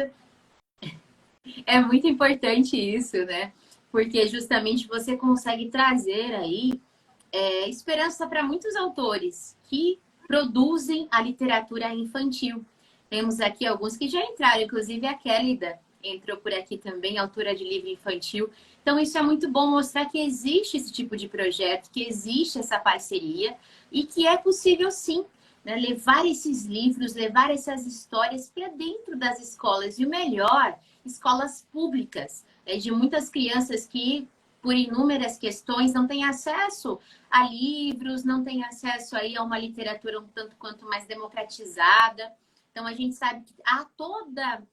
A: é muito importante isso, né? Porque justamente você consegue trazer aí esperança para muitos autores que produzem a literatura infantil. Temos aqui alguns que já entraram, inclusive a Kélida entrou por aqui também, autora de livro infantil. Então, isso é muito bom mostrar que existe esse tipo de projeto, que existe essa parceria e que é possível sim, né, levar esses livros, levar essas histórias para dentro das escolas. E o melhor, escolas públicas, de muitas crianças que, por inúmeras questões, não têm acesso a livros, não têm acesso aí a uma literatura um tanto quanto mais democratizada. Então, a gente sabe que há toda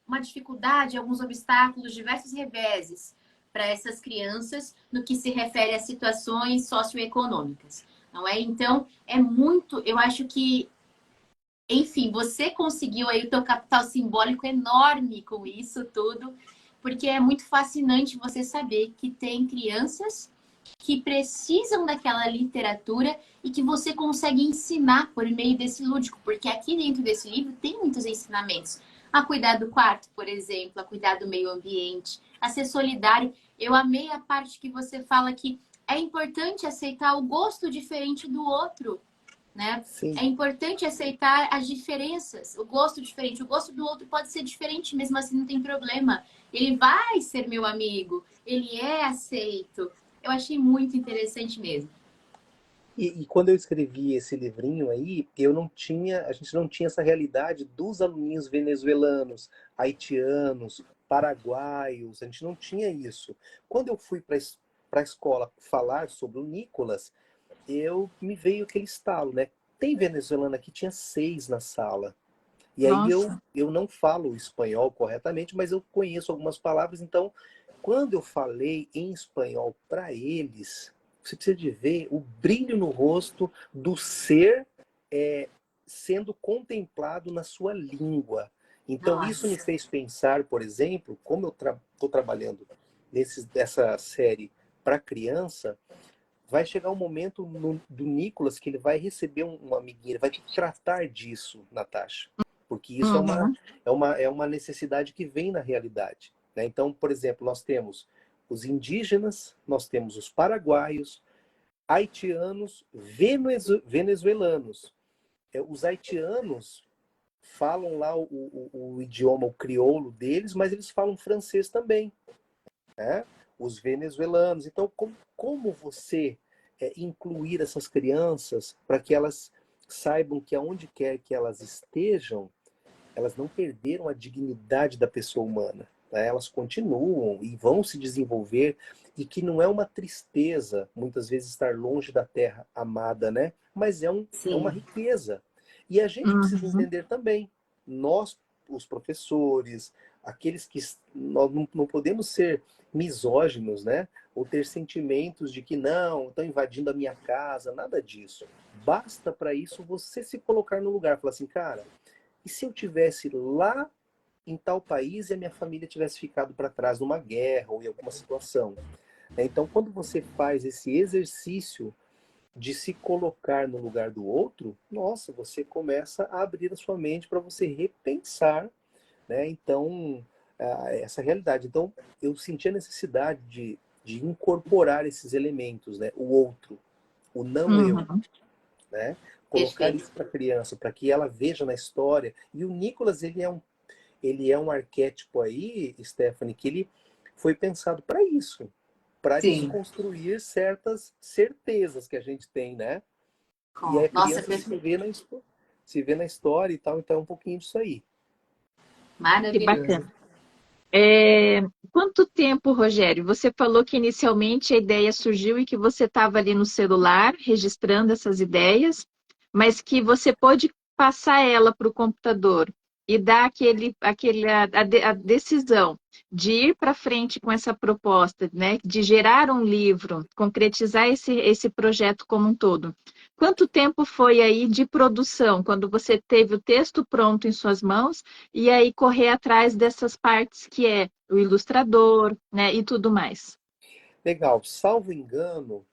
A: uma dificuldade, alguns obstáculos, diversos reveses para essas crianças no que se refere a situações socioeconômicas, não é? Então, é muito, eu acho que, enfim, você conseguiu aí o teu capital simbólico enorme com isso tudo, porque é muito fascinante você saber que tem crianças que precisam daquela literatura e que você consegue ensinar por meio desse lúdico, porque aqui dentro desse livro tem muitos ensinamentos. A cuidar do quarto, por exemplo, a cuidar do meio ambiente, a ser solidário. Eu amei a parte que você fala que é importante aceitar o gosto diferente do outro, né?
C: Sim.
A: É importante aceitar as diferenças, o gosto diferente. O gosto do outro pode ser diferente, mesmo assim não tem problema. Ele vai ser meu amigo, ele é aceito. Eu achei muito interessante mesmo.
C: E quando eu escrevi esse livrinho aí, a gente não tinha essa realidade dos aluninhos venezuelanos, haitianos, paraguaios, a gente não tinha isso. Quando eu fui para a escola falar sobre o Nicolas, me veio aquele estalo, né? Tem venezuelano aqui, tinha 6 na sala. E aí
B: Nossa.
C: eu não falo espanhol corretamente, mas eu conheço algumas palavras. Então, quando eu falei em espanhol para eles, você precisa de ver o brilho no rosto do ser sendo contemplado na sua língua. Então, isso me
A: Nossa.
C: fez pensar, por exemplo, como eu estou trabalhando nessa série para criança, vai chegar um momento do Nicolas que ele vai receber um amiguinho, ele vai ter que tratar disso, Natasha. Porque isso
B: Uhum.
C: é uma necessidade que vem na realidade, né? Então, por exemplo, nós temos os indígenas, nós temos os paraguaios, haitianos, venezuelanos. Os haitianos falam lá o idioma, o crioulo deles, mas eles falam francês também, né? Os venezuelanos. Então, como você incluir essas crianças para que elas saibam que aonde quer que elas estejam, elas não perderam a dignidade da pessoa humana. né? Elas continuam e vão se desenvolver, e que não é uma tristeza, muitas vezes, estar longe da terra amada, né? Mas é uma
A: Sim.
C: riqueza. E a gente precisa
B: Uhum.
C: entender também, nós, os professores, aqueles que nós não podemos ser misóginos, né? Ou ter sentimentos de que não, estão invadindo a minha casa, nada disso. Basta para isso você se colocar no lugar, falar assim, cara, e se eu tivesse lá em tal país e a minha família tivesse ficado para trás numa guerra ou em alguma situação? Então, quando você faz esse exercício de se colocar no lugar do outro, nossa, você começa a abrir a sua mente para você repensar, né? Então, essa realidade. Então, eu senti a necessidade de incorporar esses elementos, né? O outro, o não eu,
B: Uhum.
C: né? Colocar
A: Perfeito.
C: isso para a criança, para que ela veja na história. E o Nicolas, ele é um arquétipo aí, Stephanie, que ele foi pensado para isso, para
A: Sim.
C: desconstruir certas certezas que a gente tem, né? E aí a
A: Nossa,
C: criança
A: perfeito.
C: se vê na história e tal, então é um pouquinho disso aí.
B: Que
A: Maravilhoso.
B: bacana. É, quanto tempo, Rogério? Você falou que inicialmente a ideia surgiu e que você estava ali no celular registrando essas ideias, mas que você pôde passar ela para o computador e dar a decisão de ir para frente com essa proposta, né? De gerar um livro, concretizar esse projeto como um todo. Quanto tempo foi aí de produção, quando você teve o texto pronto em suas mãos? E aí correr atrás dessas partes que é o ilustrador, né, e tudo mais.
C: Legal, salvo engano,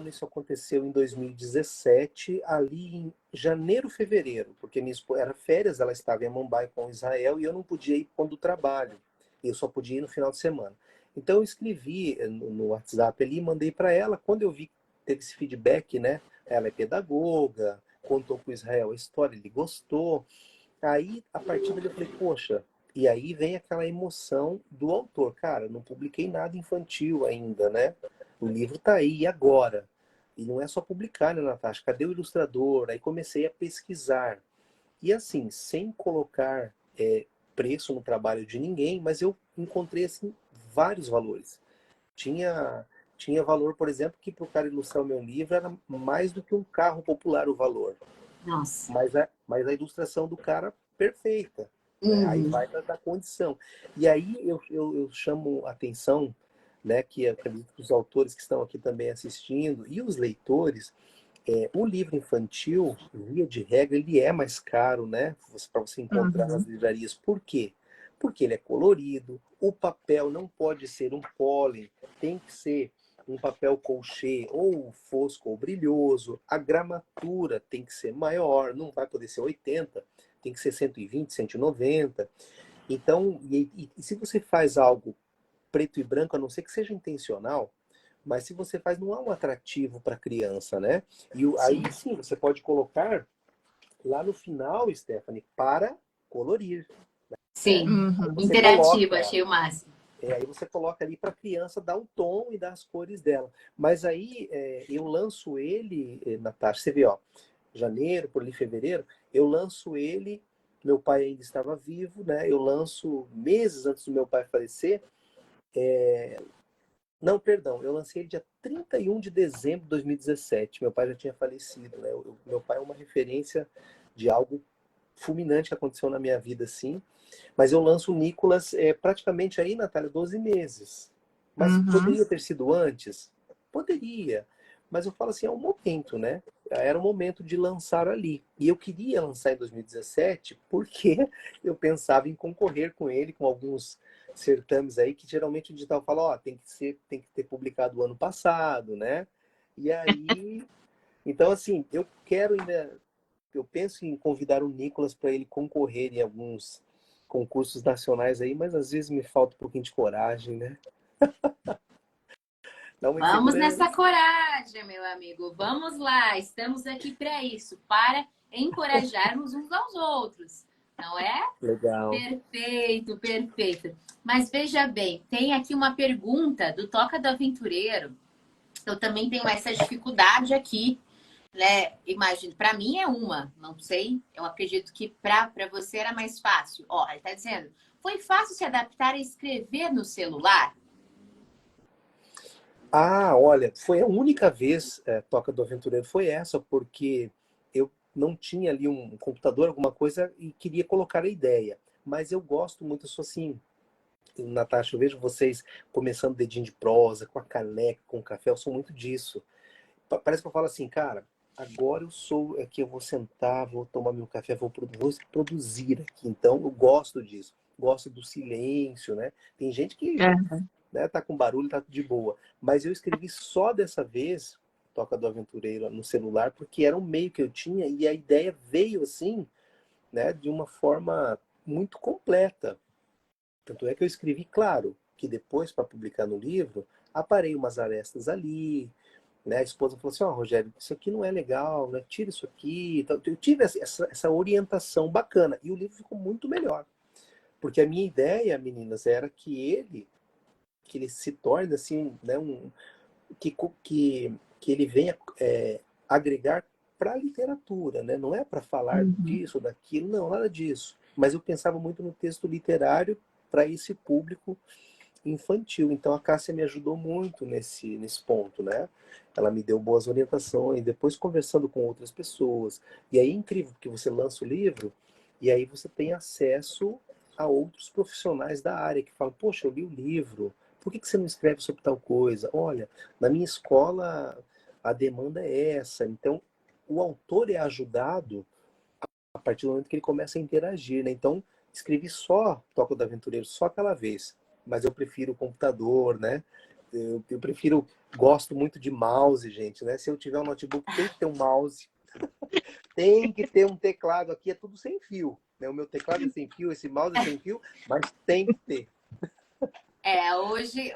C: isso aconteceu em 2017, ali em janeiro, fevereiro, porque minha esposa era férias, ela estava em Mumbai com Israel e eu não podia ir quando trabalho, eu só podia ir no final de semana. Então eu escrevi no WhatsApp ali, mandei para ela, quando eu vi que teve esse feedback, né? Ela é pedagoga, contou com o Israel a história, ele gostou. Aí, a partir dali, eu falei, poxa, e aí vem aquela emoção do autor. Cara, não publiquei nada infantil ainda, né? O livro tá aí, e agora? E não é só publicar, né, Natasha? Cadê o ilustrador? Aí comecei a pesquisar. E assim, sem colocar preço no trabalho de ninguém, mas eu encontrei, assim, vários valores. Tinha, tinha valor, por exemplo, que para o cara ilustrar o meu livro era mais do que um carro popular o valor,
A: Nossa.
C: mas a ilustração do cara perfeita, né? Aí
A: Uhum.
C: vai da condição. E aí eu chamo a atenção, né, que eu acredito que os autores que estão aqui também assistindo e os leitores, o livro infantil, via de regra, ele é mais caro, né, para você encontrar nas
B: Uhum.
C: livrarias. Por quê? Porque ele é colorido, o papel não pode ser um pólen, tem que ser um papel colchê ou fosco ou brilhoso, a gramatura tem que ser maior, não vai poder ser 80, tem que ser 120, 190. Então, e se você faz algo preto e branco, a não ser que seja intencional, mas se você faz, não há um atrativo para a criança, né?
A: Sim.
C: Aí sim, você pode colocar lá no final, Stephanie, para colorir, né?
A: Sim.
C: Aí
B: Uhum.
C: você
A: Interativo,
C: coloca
A: achei o máximo.
C: aí você coloca ali para a criança dar o tom e dar as cores dela. Mas aí eu lanço ele, Natasha, você vê, ó, janeiro, por ali, fevereiro, eu lanço ele, meu pai ainda estava vivo, né? Eu lanço meses antes do meu pai falecer. Não, perdão, eu lancei ele dia 31 de dezembro de 2017. Meu pai já tinha falecido, né? Meu pai é uma referência de algo fulminante que aconteceu na minha vida, sim. Mas eu lanço o Nicolas praticamente aí, Natália, 12 meses. Mas
B: Uhum.
C: poderia ter sido antes? Poderia. Mas eu falo assim, é um momento, né? Era o momento de lançar ali. E eu queria lançar em 2017 porque eu pensava em concorrer com ele, com alguns certames aí, que geralmente o digital fala, ó, tem que ter publicado o ano passado, né? E aí, então assim, eu penso em convidar o Nicolas para ele concorrer em alguns concursos nacionais aí, mas às vezes me falta um pouquinho de coragem, né? Dá uma
A: Vamos nessa
C: insegurança.
A: coragem, meu amigo. Vamos lá. Estamos aqui para isso, para encorajarmos uns aos outros. Não é?
C: Legal.
A: Perfeito, perfeito. Mas veja bem, tem aqui uma pergunta do Toca do Aventureiro. Eu também tenho essa dificuldade aqui, né? Imagino, para mim é uma, não sei. Eu acredito que para você era mais fácil. Ó, ele está dizendo: Foi fácil se adaptar a escrever no celular?
C: Ah, olha, foi a única vez, Toca do Aventureiro, foi essa, porque eu não tinha ali um computador, alguma coisa, e queria colocar a ideia. Mas eu gosto muito, eu sou assim, Natasha, eu vejo vocês começando dedinho de prosa, com a caneca, com o café, eu sou muito disso. Parece que eu falo assim, cara, agora eu sou aqui, eu vou sentar, vou tomar meu café, vou produzir aqui. Então, eu gosto disso. Gosto do silêncio, né? Tem gente que,
B: É.
C: né, tá com barulho, tá de boa. Mas eu escrevi só dessa vez, Toca do Aventureiro, no celular, porque era um meio que eu tinha e a ideia veio assim, né, de uma forma muito completa. Tanto é que eu escrevi, claro, que depois, para publicar no livro, aparei umas arestas ali, né? A esposa falou assim, ó, Rogério, isso aqui não é legal, né? Tira isso aqui. Então, eu tive essa orientação bacana. E o livro ficou muito melhor. Porque a minha ideia, meninas, era que ele se torne assim, né, que, que ele venha agregar para a literatura, né? Não é para falar
B: Uhum.
C: disso, daquilo, não, nada disso. Mas eu pensava muito no texto literário para esse público infantil. Então a Cássia me ajudou muito nesse ponto, né? Ela me deu boas orientações, depois conversando com outras pessoas. E aí é incrível, porque você lança o livro e aí você tem acesso a outros profissionais da área que falam, poxa, eu li o livro, por que você não escreve sobre tal coisa? Olha, na minha escola a demanda é essa. Então, o autor é ajudado a partir do momento que ele começa a interagir, né? Então, escrevi só Toca do Aventureiro, só aquela vez. Mas eu prefiro o computador, né? Eu prefiro, gosto muito de mouse, gente, né? Se eu tiver um notebook, tem que ter um mouse, tem que ter um teclado. Aqui é tudo sem fio, né? O meu teclado é sem fio, esse mouse é sem fio, mas tem que ter.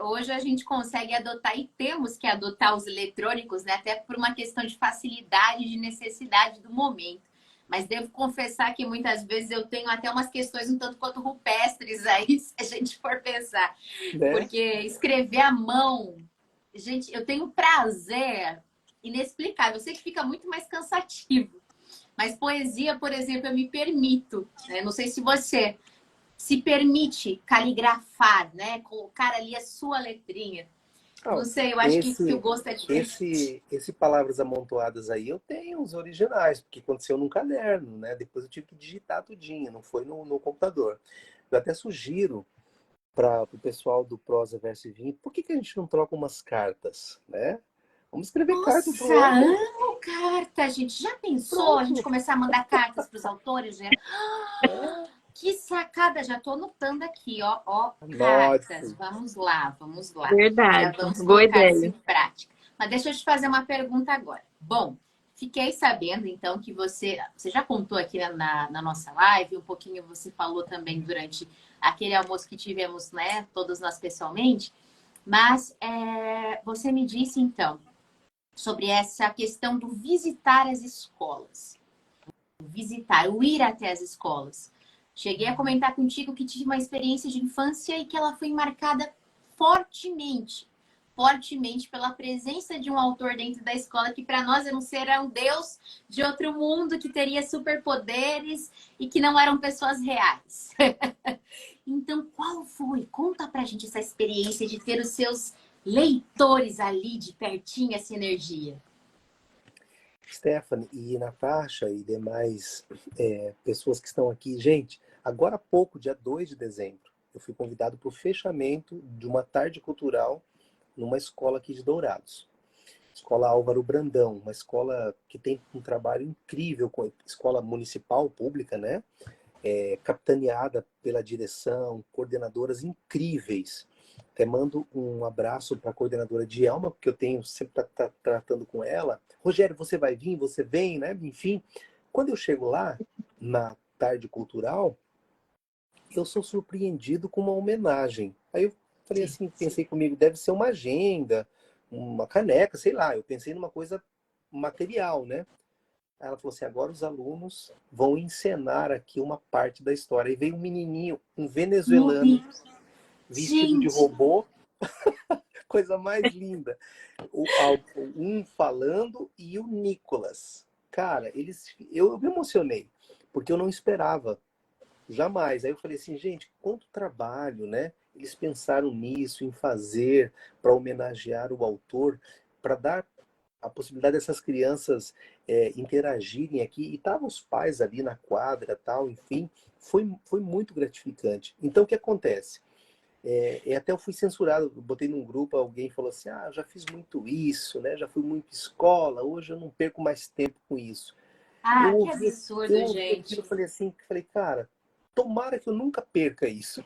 A: Hoje a gente consegue adotar e temos que adotar os eletrônicos, né? Até por uma questão de facilidade, de necessidade do momento. Mas devo confessar que muitas vezes eu tenho até umas questões um tanto quanto rupestres aí, se a gente for pensar.
C: Né?
A: Porque escrever à mão, gente, eu tenho prazer inexplicável. Eu sei que fica muito mais cansativo. Mas poesia, por exemplo, eu me permito. Né? Não sei se você se permite caligrafar, né? Colocar ali a sua letrinha. Não
C: Ah,
A: sei, eu acho que o
C: esse,
A: gosto é diferente.
C: esse Palavras Amontoadas aí, eu tenho os originais, porque aconteceu num caderno, né? Depois eu tive que digitar tudinho, não foi no computador. Eu até sugiro para o pessoal do Prosa Verso e Vinho, por que a gente não troca umas cartas, né? Vamos escrever carta um pro
A: Nossa,
C: outro,
A: amo carta, gente. Já pensou a gente
C: pronto.
A: começar a mandar cartas para os autores, né?
C: É,
A: Que sacada, já estou anotando aqui, ó, ó, cartas.
C: nossa.
A: Vamos lá, vamos lá. Já
B: Verdade.
A: vamos
B: Boa
A: colocar isso em
B: ideia.
A: prática. Mas deixa eu te fazer uma pergunta agora. Bom, fiquei sabendo então que você já contou aqui na nossa live, um pouquinho você falou também durante aquele almoço que tivemos, né, todos nós pessoalmente, mas você me disse então sobre essa questão do visitar as escolas, o ir até as escolas. Cheguei a comentar contigo que tive uma experiência de infância e que ela foi marcada fortemente, fortemente pela presença de um autor dentro da escola que para nós era um deus de outro mundo que teria superpoderes e que não eram pessoas reais. Então, qual foi? Conta pra gente essa experiência de ter os seus leitores ali de pertinho, essa energia.
C: Stephanie e Natasha e demais pessoas que estão aqui. Gente, agora há pouco, dia 2 de dezembro, eu fui convidado para o fechamento de uma tarde cultural numa escola aqui de Dourados. Escola Álvaro Brandão, uma escola que tem um trabalho incrível, com escola municipal, pública, né? Capitaneada pela direção, coordenadoras incríveis. Até mando um abraço para a coordenadora de Elma, porque eu tenho sempre tratando com ela. Rogério, você vai vir? Você vem, né? Enfim, quando eu chego lá, na tarde cultural, eu sou surpreendido com uma homenagem. Aí eu falei
A: Sim,
C: assim,
A: sim.
C: pensei comigo, deve ser uma agenda, uma caneca, sei lá. Eu pensei numa coisa material, né? Aí ela falou assim, agora os alunos vão encenar aqui uma parte da história. E veio um menininho, um venezuelano,
A: Morri.
C: vestido de
A: Gente,
C: robô, coisa mais linda. Um falando e o Nicolas. Cara, eu me emocionei, porque eu não esperava. jamais. Aí eu falei assim, gente, quanto trabalho, né? Eles pensaram nisso, em fazer, para homenagear o autor, para dar a possibilidade dessas crianças interagirem aqui. E estavam os pais ali na quadra, tal, enfim. Foi muito gratificante. Então, o que acontece? Até eu fui censurado, eu botei num grupo, alguém falou assim, já fiz muito isso, né? Já fui muito escola, hoje eu não perco mais tempo com isso. Eu
A: Ah, que
C: ouvi, eu
A: absurdo,
C: ouvi aquilo e
A: gente.
C: falei assim, cara, tomara que eu nunca perca isso.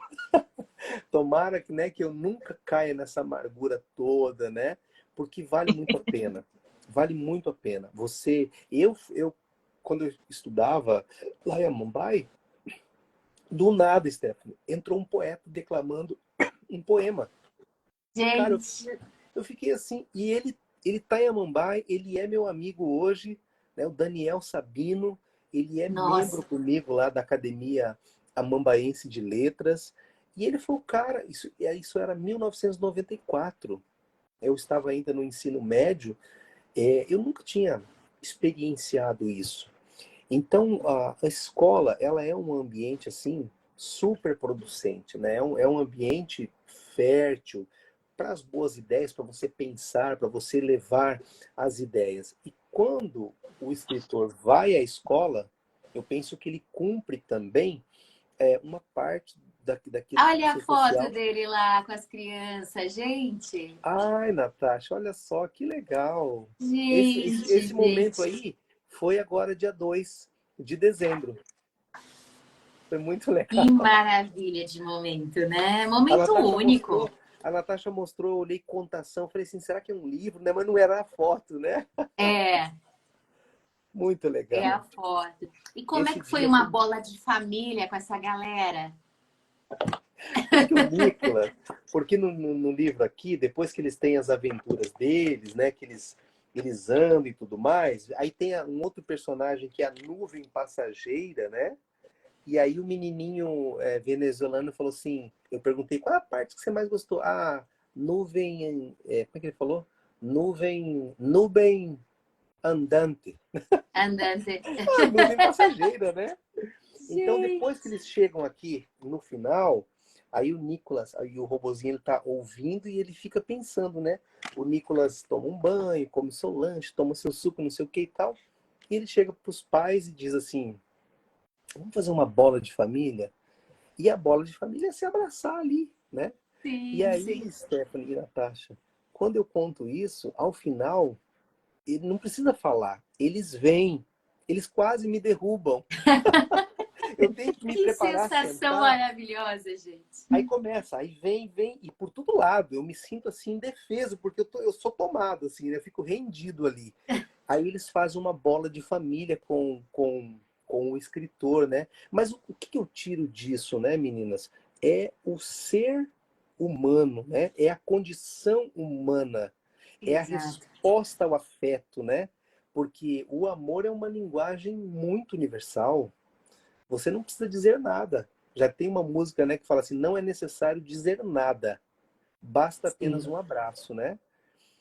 C: Tomara que, né, que eu nunca caia nessa amargura toda, né? Porque vale muito a pena. Vale muito a pena. Quando eu estudava lá em Mumbai, do nada, Stephanie, entrou um poeta declamando um poema. Cara,
A: Gente,
C: eu fiquei assim, e ele tá em Amambai, ele é meu amigo hoje, né, o Daniel Sabino, ele é membro
A: nossa.
C: comigo lá da Academia Amambaense de Letras, e ele foi o cara, isso era 1994, eu estava ainda no ensino médio, eu nunca tinha experienciado isso. Então, a escola, ela é um ambiente, assim, super producente, né? É um ambiente fértil para as boas ideias, para você pensar, para você levar as ideias. E quando o escritor vai à escola, eu penso que ele cumpre também uma parte daquele
A: Olha a
C: ser
A: foto
C: social.
A: dele lá com as crianças, gente.
C: Ai, Natasha, olha só que legal. Esse
A: Gente,
C: momento
A: gente.
C: aí foi agora dia 2 de dezembro. Foi muito
A: Que
C: legal.
A: maravilha de momento, né?
C: A
A: Momento
C: Natasha
A: único.
C: mostrou, a Natasha mostrou, eu olhei contação, falei assim, será que é um livro, né? Mas não era a foto, né?
A: É,
C: Muito
A: é a
C: legal.
A: foto. E como é
C: Esse
A: que foi
C: dia
A: uma
C: foi.
A: bola de família com essa galera?
C: Porque o Nicolas, porque no livro aqui, depois que eles têm as aventuras deles, né? Que eles andam e tudo mais, aí tem um outro personagem que é a nuvem passageira, né? E aí o menininho venezuelano falou assim, eu perguntei qual é a parte que você mais gostou? Nuvem, como é que ele falou? Nuvem andante.
A: Andando.
C: Nuvem passageira, né? Então depois que
A: Gente.
C: eles chegam aqui no final, aí o Nicolas, aí o robozinho ele tá ouvindo e ele fica pensando, né? O Nicolas toma um banho, come seu lanche, toma seu suco, não sei o que e tal. E ele chega pros pais e diz assim, vamos fazer uma bola de família? E a bola de família é se abraçar ali, né? E
A: Sim,
C: aí,
A: sim.
C: Stephanie e Natasha, quando eu conto isso, ao final, ele não precisa falar. Eles vêm, eles quase me derrubam. Eu tenho que me
A: Que
C: preparar,
A: sensação
C: sentar.
A: maravilhosa, gente.
C: Aí começa, aí vem, e por todo lado. Eu me sinto assim indefeso, porque eu sou tomado, assim, né? Eu fico rendido ali. Aí eles fazem uma bola de família com o escritor, né? Mas o que eu tiro disso, né, meninas? É o ser humano, né? É a condição humana, é a
A: Exato.
C: resposta ao afeto, né? Porque o amor é uma linguagem muito universal. Você não precisa dizer nada. Já tem uma música, né, que fala assim: não é necessário dizer nada, basta apenas
A: Sim,
C: um abraço, né?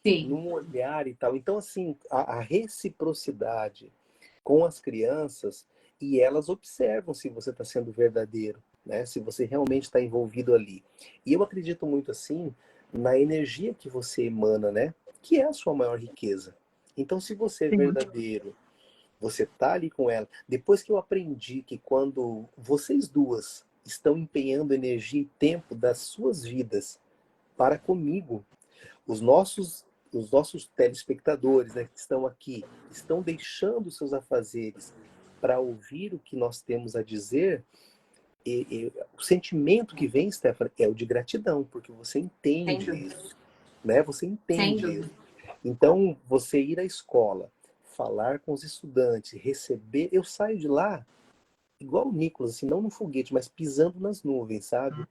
A: sim.
C: Num olhar e tal. Então, assim, a reciprocidade com as crianças e elas observam se você está sendo verdadeiro, né? Se você realmente está envolvido ali. E eu acredito muito assim na energia que você emana, né? Que é a sua maior riqueza. Então, se você é
B: Sim.
C: verdadeiro, você tá ali com ela. Depois que eu aprendi que quando vocês duas estão empenhando energia e tempo das suas vidas para comigo, os nossos telespectadores, né, que estão aqui, estão deixando seus afazeres para ouvir o que nós temos a dizer, o sentimento que vem, Stephanie, é o de gratidão, porque você
A: Sem
C: entende
A: dúvida.
C: isso, né? Você
A: Sem
C: entende
A: dúvida.
C: isso. Então, você ir à escola, falar com os estudantes, receber, eu saio de lá igual o Nicolas, assim, não no foguete, mas pisando nas nuvens, sabe?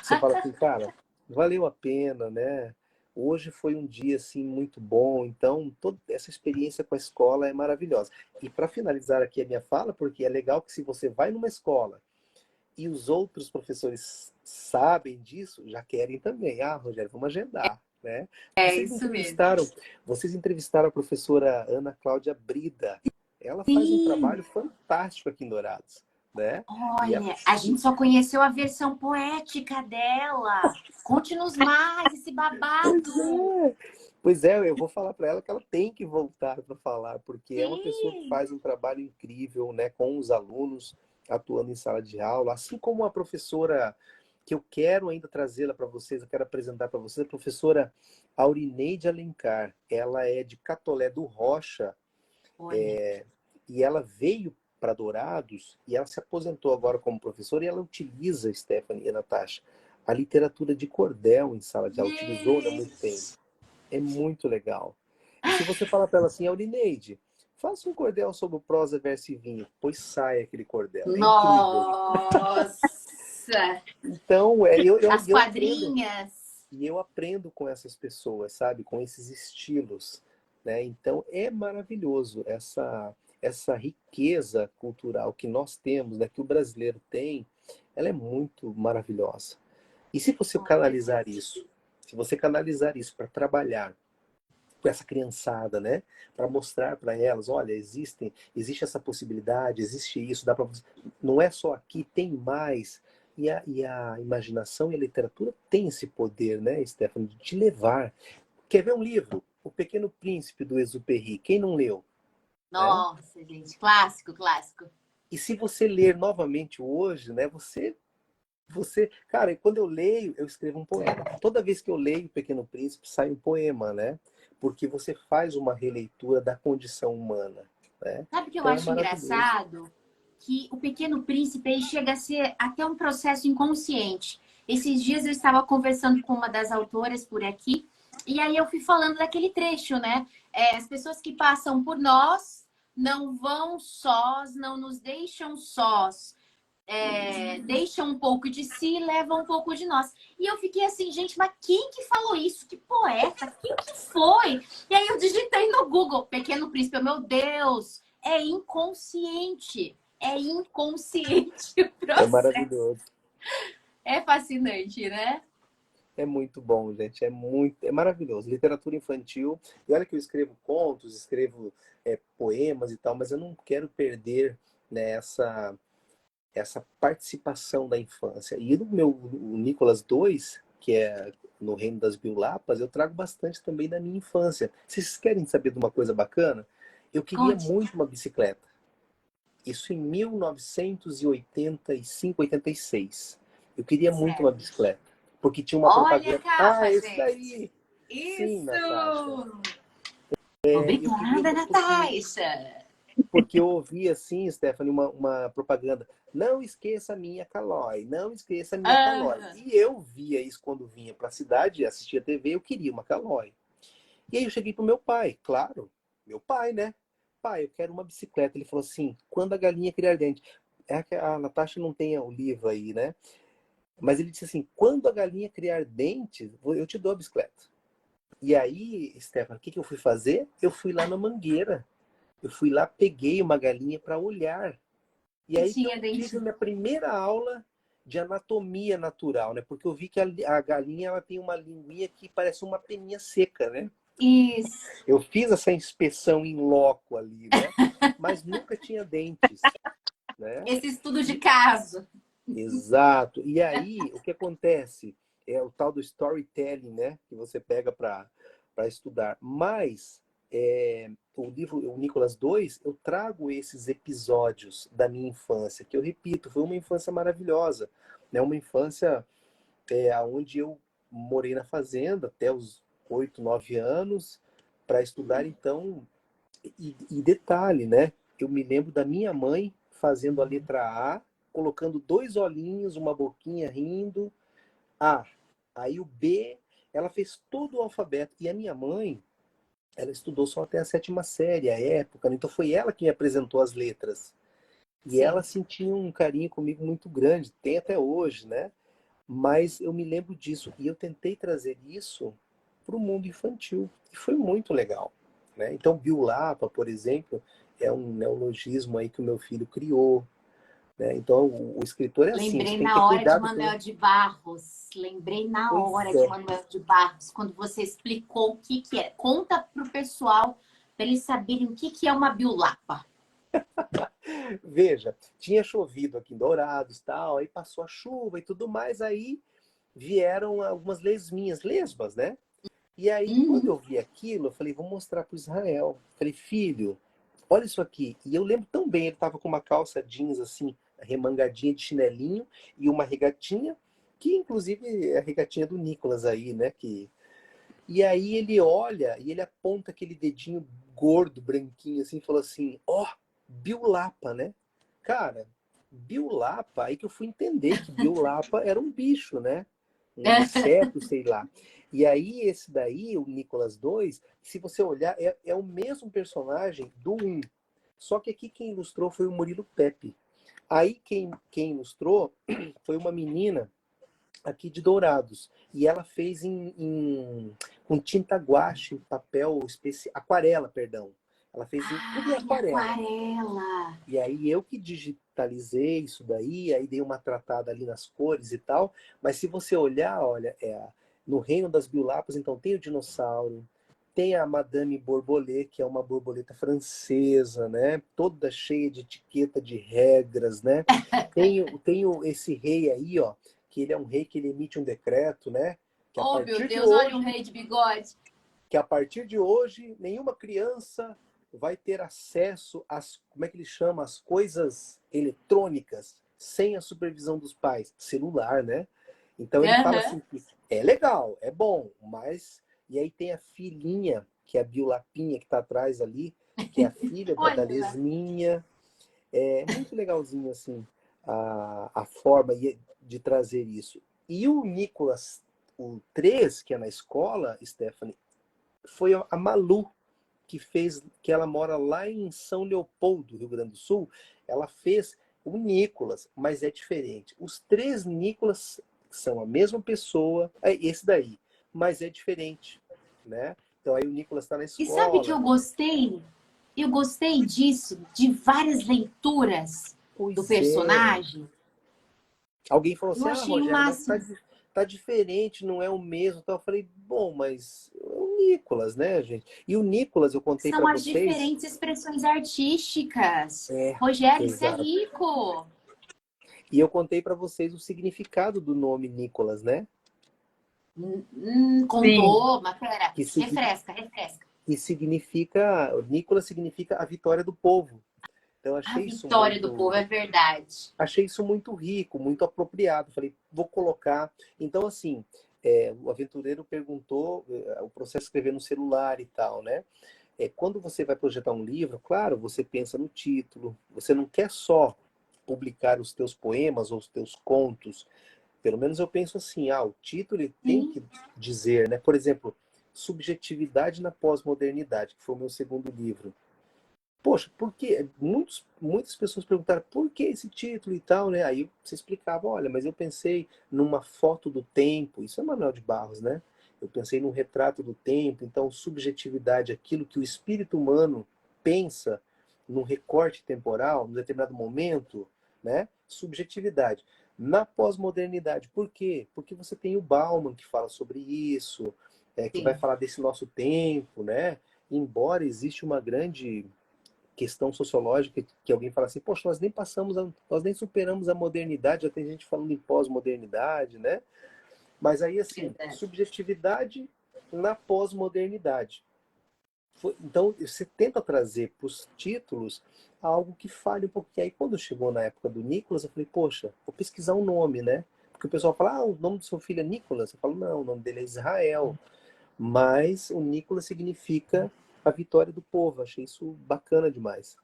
C: Você fala assim, cara, valeu a pena, né? Hoje foi um dia assim muito bom, então toda essa experiência com a escola é maravilhosa. E para finalizar aqui a minha fala, porque é legal que se você vai numa escola e os outros professores sabem disso, já querem também. Rogério, vamos agendar, né?
A: É
C: Vocês
A: isso mesmo.
C: entrevistaram, vocês entrevistaram a professora Ana Cláudia Brida. Ela faz um
A: Sim,
C: trabalho fantástico aqui em Dourados, né? E ela
A: Olha, a gente só conheceu a versão poética dela. Conte-nos mais esse babado.
C: Pois é, eu vou falar para ela que ela tem que voltar para falar, porque é uma pessoa que
A: Sim.
C: faz um trabalho incrível, né, com os alunos, atuando em sala de aula, assim como a professora que eu quero ainda trazê-la para vocês, eu quero apresentar para vocês, a professora Aurineide Alencar. Ela é de Catolé do Rocha,
A: Olha,
C: e ela veio para Dourados e ela se aposentou agora como professora e ela utiliza, Stephanie e Natasha, a literatura de cordel em sala de aula, utilizou há muito tempo.
A: gente.
C: É muito legal. E se você falar para ela assim, Aurineide, faça um cordel sobre prosa, verso e vinho, pois sai aquele cordel. É incrível.
A: Nossa!
C: Então,
A: As
C: eu aprendo.
A: quadrinhas.
C: E eu aprendo com essas pessoas, sabe? Com esses estilos, né? Então, é maravilhoso essa riqueza cultural que nós temos, né? Que o brasileiro tem, ela é muito maravilhosa. E se você
A: Olha,
C: canalizar isso, se você canalizar isso para trabalhar com essa criançada, né? Para mostrar para elas, olha, existe essa possibilidade, existe isso, dá para não é só aqui, tem mais. E a imaginação e a literatura têm esse poder, né, Stephanie, de te levar. Quer ver um livro? O Pequeno Príncipe, do Exupéry. Quem não leu, né?
A: nossa, gente. Clássico, clássico.
C: E se você ler novamente hoje, né, cara, quando eu leio, eu escrevo um poema. Toda vez que eu leio O Pequeno Príncipe, sai um poema, né? Porque você faz uma releitura da condição humana, né?
A: Sabe o que eu
C: Então é
A: acho
C: maravilhoso.
A: engraçado? Que o Pequeno Príncipe aí chega a ser até um processo inconsciente. Esses dias eu estava conversando com uma das autoras por aqui, e aí eu fui falando daquele trecho, né? As pessoas que passam por nós não vão sós, não nos deixam sós. Deixam um pouco de si, levam um pouco de nós. E eu fiquei assim, gente, mas quem que falou isso? Que poeta? Quem que foi? E aí eu digitei no Google, Pequeno Príncipe, meu Deus, é inconsciente. É inconsciente o
C: É
A: processo.
C: maravilhoso.
A: É fascinante, né?
C: É muito bom, gente. É maravilhoso. Literatura infantil. E olha que eu escrevo contos, escrevo poemas e tal, mas eu não quero perder, né, essa participação da infância. E no meu o Nicolas 2, que é no Reino das Biolapas, eu trago bastante também da minha infância. Vocês querem saber de uma coisa bacana? Eu queria
A: Conte.
C: muito uma bicicleta. Isso em 1985, 86. Eu queria muito uma
A: Certo.
C: bicicleta, porque tinha uma
A: Olha a
C: propaganda. Ah,
A: capa,
C: esse
A: gente.
C: daí! Sim, Natasha.
A: Isso!
C: Eu queria
A: Obrigada,
C: uma porque
A: Natasha.
C: Porque eu ouvi assim, Stephanie, uma propaganda. Não esqueça a minha Calói, não esqueça a minha Calói.
A: Ah,
C: E eu via isso quando vinha para a cidade, assistia TV, eu queria uma Calói. E aí eu cheguei pro meu pai, claro, meu pai, né? Pai, eu quero uma bicicleta. Ele falou assim, quando a galinha criar dente. É que a Natasha não tem o livro aí, né? Mas ele disse assim, quando a galinha criar dentes, eu te dou a bicicleta. E aí, Stephanie, o que eu fui fazer? Eu fui lá na Mangueira. Eu fui lá, peguei uma galinha para olhar. E
A: que
C: aí que eu
A: tinha
C: tive a
A: dentinho.
C: minha primeira aula de anatomia natural, né? Porque eu vi que a galinha ela tem uma linguinha que parece uma peninha seca, né?
A: Isso.
C: Eu fiz essa inspeção em loco ali, né? Mas nunca tinha dentes, né?
A: Esse estudo de
C: E-
A: caso.
C: exato. E aí, o que acontece? É o tal do storytelling, né? Que você pega para estudar. Mas o livro, o Nicolas 2, eu trago esses episódios da minha infância, que eu repito, foi uma infância maravilhosa, né? Uma infância onde eu morei na fazenda até os 8, 9 anos para estudar, então, e detalhe, né? Eu me lembro da minha mãe fazendo a letra A, colocando dois olhinhos, uma boquinha rindo, A. Aí o B, ela fez todo o alfabeto. E a minha mãe, ela estudou só até a sétima série, a época, né? Então foi ela que me apresentou as letras. E ela
A: Sim.
C: sentia um carinho comigo muito grande, tem até hoje, né? Mas eu me lembro disso e eu tentei trazer isso para o mundo infantil e foi muito legal, né? Então, Biolapa, por exemplo, é um neologismo aí que o meu filho criou, né? Então, o escritor é assim, você
A: Lembrei
C: tem que ter
A: na hora de
C: cuidado com...
A: Manuel de Barros. Lembrei na
C: Pois
A: hora de
C: é,
A: Manuel de Barros, quando você explicou o que que é. Conta pro pessoal, para eles saberem o que que é uma biolapa.
C: Veja, tinha chovido aqui em Dourados, tal, aí passou a chuva e tudo mais, aí vieram algumas lesbas, né? E aí, quando eu vi aquilo, eu falei, vou mostrar para o Israel. Falei, filho, olha isso aqui. E eu lembro tão bem, ele estava com uma calça jeans assim, remangadinha de chinelinho e uma regatinha, que inclusive é a regatinha do Nicolas aí, né? E aí ele olha e ele aponta aquele dedinho gordo, branquinho, assim, e falou assim, ó, biulapa, né? Cara, biulapa, aí que eu fui entender que biulapa era um bicho, né? Um inseto, sei lá. E aí esse daí, o Nicolas 2, se você olhar, é o mesmo personagem do 1. Só que aqui quem ilustrou foi o Murilo Pepe. Aí quem ilustrou foi uma menina aqui de Dourados. E ela fez com tinta guache, papel especial, aquarela, perdão. Ela fez tudo em
A: Ai,
C: aquarela.
A: aquarela.
C: E aí eu que digitalizei isso daí, aí dei uma tratada ali nas cores e tal. Mas se você olhar, olha, no reino das biolapas, então tem o dinossauro, tem a Madame Borboleta, que é uma borboleta francesa, né? Toda cheia de etiqueta, de regras, né? Esse rei aí, ó, que ele é um rei que ele emite um decreto, né? Que a
A: Oh, meu
C: partir de
A: Deus, olha um
C: hoje
A: rei de bigode.
C: que a partir de hoje nenhuma criança vai ter acesso às, como é que ele chama, as coisas eletrônicas sem a supervisão dos pais, celular, né? Então ele fala
A: Aham.
C: assim que é legal, é bom, mas e aí tem a filhinha, que é a Biolapinha que está atrás ali, que é a filha da
A: Olha lá.
C: Lesminha. É muito legalzinho assim a forma de trazer isso. E o Nicolas, o 3 que é na escola, Stephanie, foi a Malu que fez, que ela mora lá em São Leopoldo, Rio Grande do Sul. Ela fez o Nicolas, mas é diferente. Os 3 Nicolas são a mesma pessoa, é esse daí, mas é diferente, né? Então aí o Nicolas está na
A: E sabe que
C: escola.
A: eu gostei? Eu gostei disso, de várias leituras do
C: Pois é.
A: personagem.
C: Alguém falou
A: Eu
C: assim,
A: achei o
C: Rogério, mas
A: máximo.
C: tá diferente, não é o mesmo. Então eu falei, bom, mas é o Nicolas, né, gente? E o Nicolas, eu contei
A: São
C: para
A: as
C: vocês.
A: diferentes expressões artísticas.
C: É,
A: Rogério, isso é
C: exato.
A: rico.
C: E eu contei para vocês o significado do nome Nicolas, né?
B: Sim,
A: Contou, mas pera,
C: Que, sig-
A: refresca, refresca.
C: que significa, Nicolas significa a vitória do povo. Então
A: A vitória do povo, é verdade.
C: achei isso muito rico, muito apropriado. Falei, vou colocar. Então assim, o aventureiro perguntou o processo de escrever no celular e tal, né? Quando você vai projetar um livro, claro, você pensa no título. Você não quer só publicar os teus poemas ou os teus contos. Pelo menos eu penso assim, o título ele tem
A: Sim.
C: que dizer, né? Por exemplo, Subjetividade na Pós-Modernidade, que foi o meu segundo livro. Poxa, por quê? Muitas pessoas perguntaram por que esse título e tal, né? Aí você explicava, olha, mas eu pensei numa foto do tempo, isso é Manuel de Barros, né? Eu pensei num retrato do tempo, então subjetividade, aquilo que o espírito humano pensa num recorte temporal, num determinado momento, né? Subjetividade. Na pós-modernidade, por quê? Porque você tem o Bauman que fala sobre isso, que vai
A: Sim.
C: falar desse nosso tempo, né? Embora existe uma grande questão sociológica que alguém fala assim, poxa, nós nem superamos a modernidade, já tem gente falando em pós-modernidade, né? Mas aí, assim,
A: Verdade.
C: subjetividade na pós-modernidade. Então, você tenta trazer para os títulos algo que fale um pouquinho. Aí, quando chegou na época do Nicolas, eu falei, poxa, vou pesquisar um nome, né? Porque o pessoal fala, o nome do seu filho é Nicolas? Eu falo, não, o nome dele é Israel. Mas o Nicolas significa a vitória do povo. Achei isso bacana demais.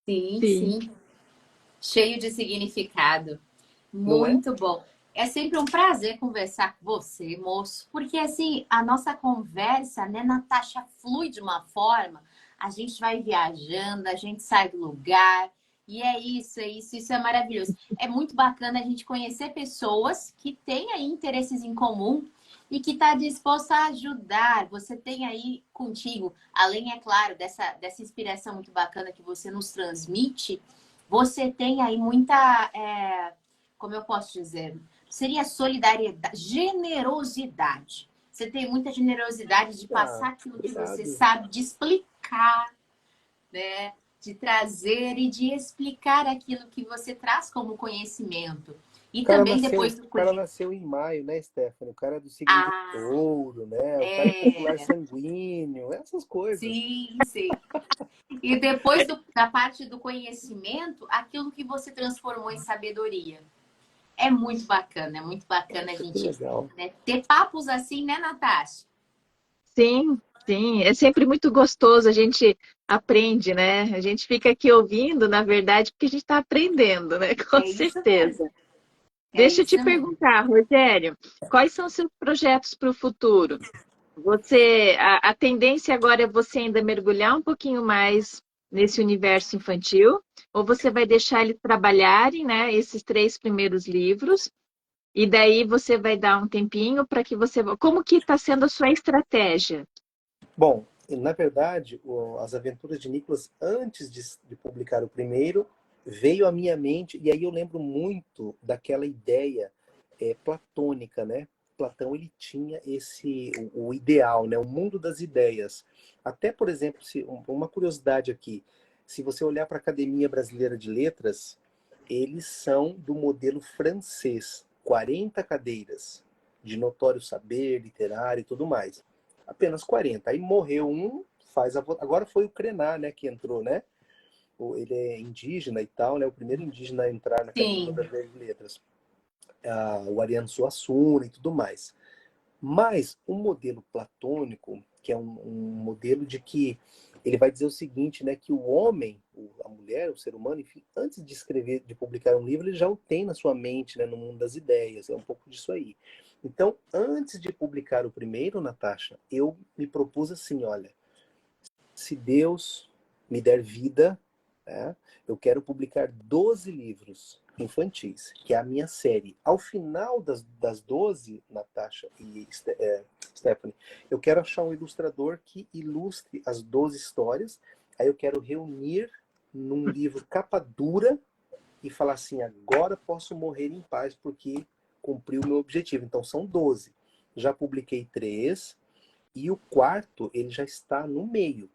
A: Sim,
B: sim.
A: sim. Cheio de significado.
C: Não é?
A: Muito bom. É sempre um prazer conversar com você, moço, porque assim, a nossa conversa, né, Natasha, flui de uma forma, a gente vai viajando, a gente sai do lugar, e isso é maravilhoso. É muito bacana a gente conhecer pessoas que têm aí interesses em comum e que está disposta a ajudar. Você tem aí contigo, além, é claro, dessa inspiração muito bacana que você nos transmite, você tem aí muita, como eu posso dizer, seria solidariedade, generosidade. Você tem muita generosidade de
C: Ah,
A: passar aquilo que você
C: obrigado.
A: sabe, de explicar, né? de trazer e de explicar aquilo que você traz como conhecimento. E
C: O cara
A: também
C: nasceu,
A: depois do
C: o cara nasceu em maio, né, Stephanie? O cara é do signo de
A: Ah,
C: touro, né? O cara é popular
A: é,
C: sanguíneo, essas coisas.
A: sim, sim. E depois da parte do conhecimento, aquilo que você transformou em sabedoria. É muito bacana a
C: Poxa, que
A: gente,
C: legal.
A: né, ter papos assim, né, Natasha?
B: Sim, sim, é sempre muito gostoso, a gente aprende, né? A gente fica aqui ouvindo, na verdade, porque a gente está aprendendo, né? Com
A: É isso mesmo,
B: certeza.
A: é
B: Deixa eu te
A: isso mesmo.
B: perguntar, Rogério, quais são seus projetos para o futuro? A tendência agora é você ainda mergulhar um pouquinho mais nesse universo infantil, ou você vai deixar eles trabalharem, né, esses 3 primeiros livros, e daí você vai dar um tempinho para que você. Como que está sendo a sua estratégia?
C: Bom, na verdade, As Aventuras de Nicholas, antes de publicar o primeiro, veio à minha mente, e aí eu lembro muito daquela ideia platônica, né? Platão, ele tinha o ideal, né? O mundo das ideias. Até, por exemplo, uma curiosidade aqui, se você olhar para a Academia Brasileira de Letras, eles são do modelo francês, 40 cadeiras de notório saber literário e tudo mais. Apenas 40. Aí morreu um, agora foi o Krenar, né, que entrou, né? Ele é indígena e tal, né? O primeiro indígena a entrar na Academia
A: Sim,
C: Brasileira de Letras. O Ariano Suassuna e tudo mais. Mas o modelo platônico, que é um modelo de que ele vai dizer o seguinte, né, que o homem, a mulher, o ser humano, enfim, antes de escrever, de publicar um livro, ele já o tem na sua mente, né, no mundo das ideias, é um pouco disso aí. Então, antes de publicar o primeiro, Natasha, eu me propus assim, olha, se Deus me der vida, né, eu quero publicar 12 livros infantis, que é a minha série. Ao final das 12, Natasha e Stephanie, eu quero achar um ilustrador que ilustre as 12 histórias. Aí eu quero reunir num livro capa dura e falar assim, agora posso morrer em paz porque cumpri o meu objetivo. Então são 12. Já publiquei 3 e o quarto ele já está no meio.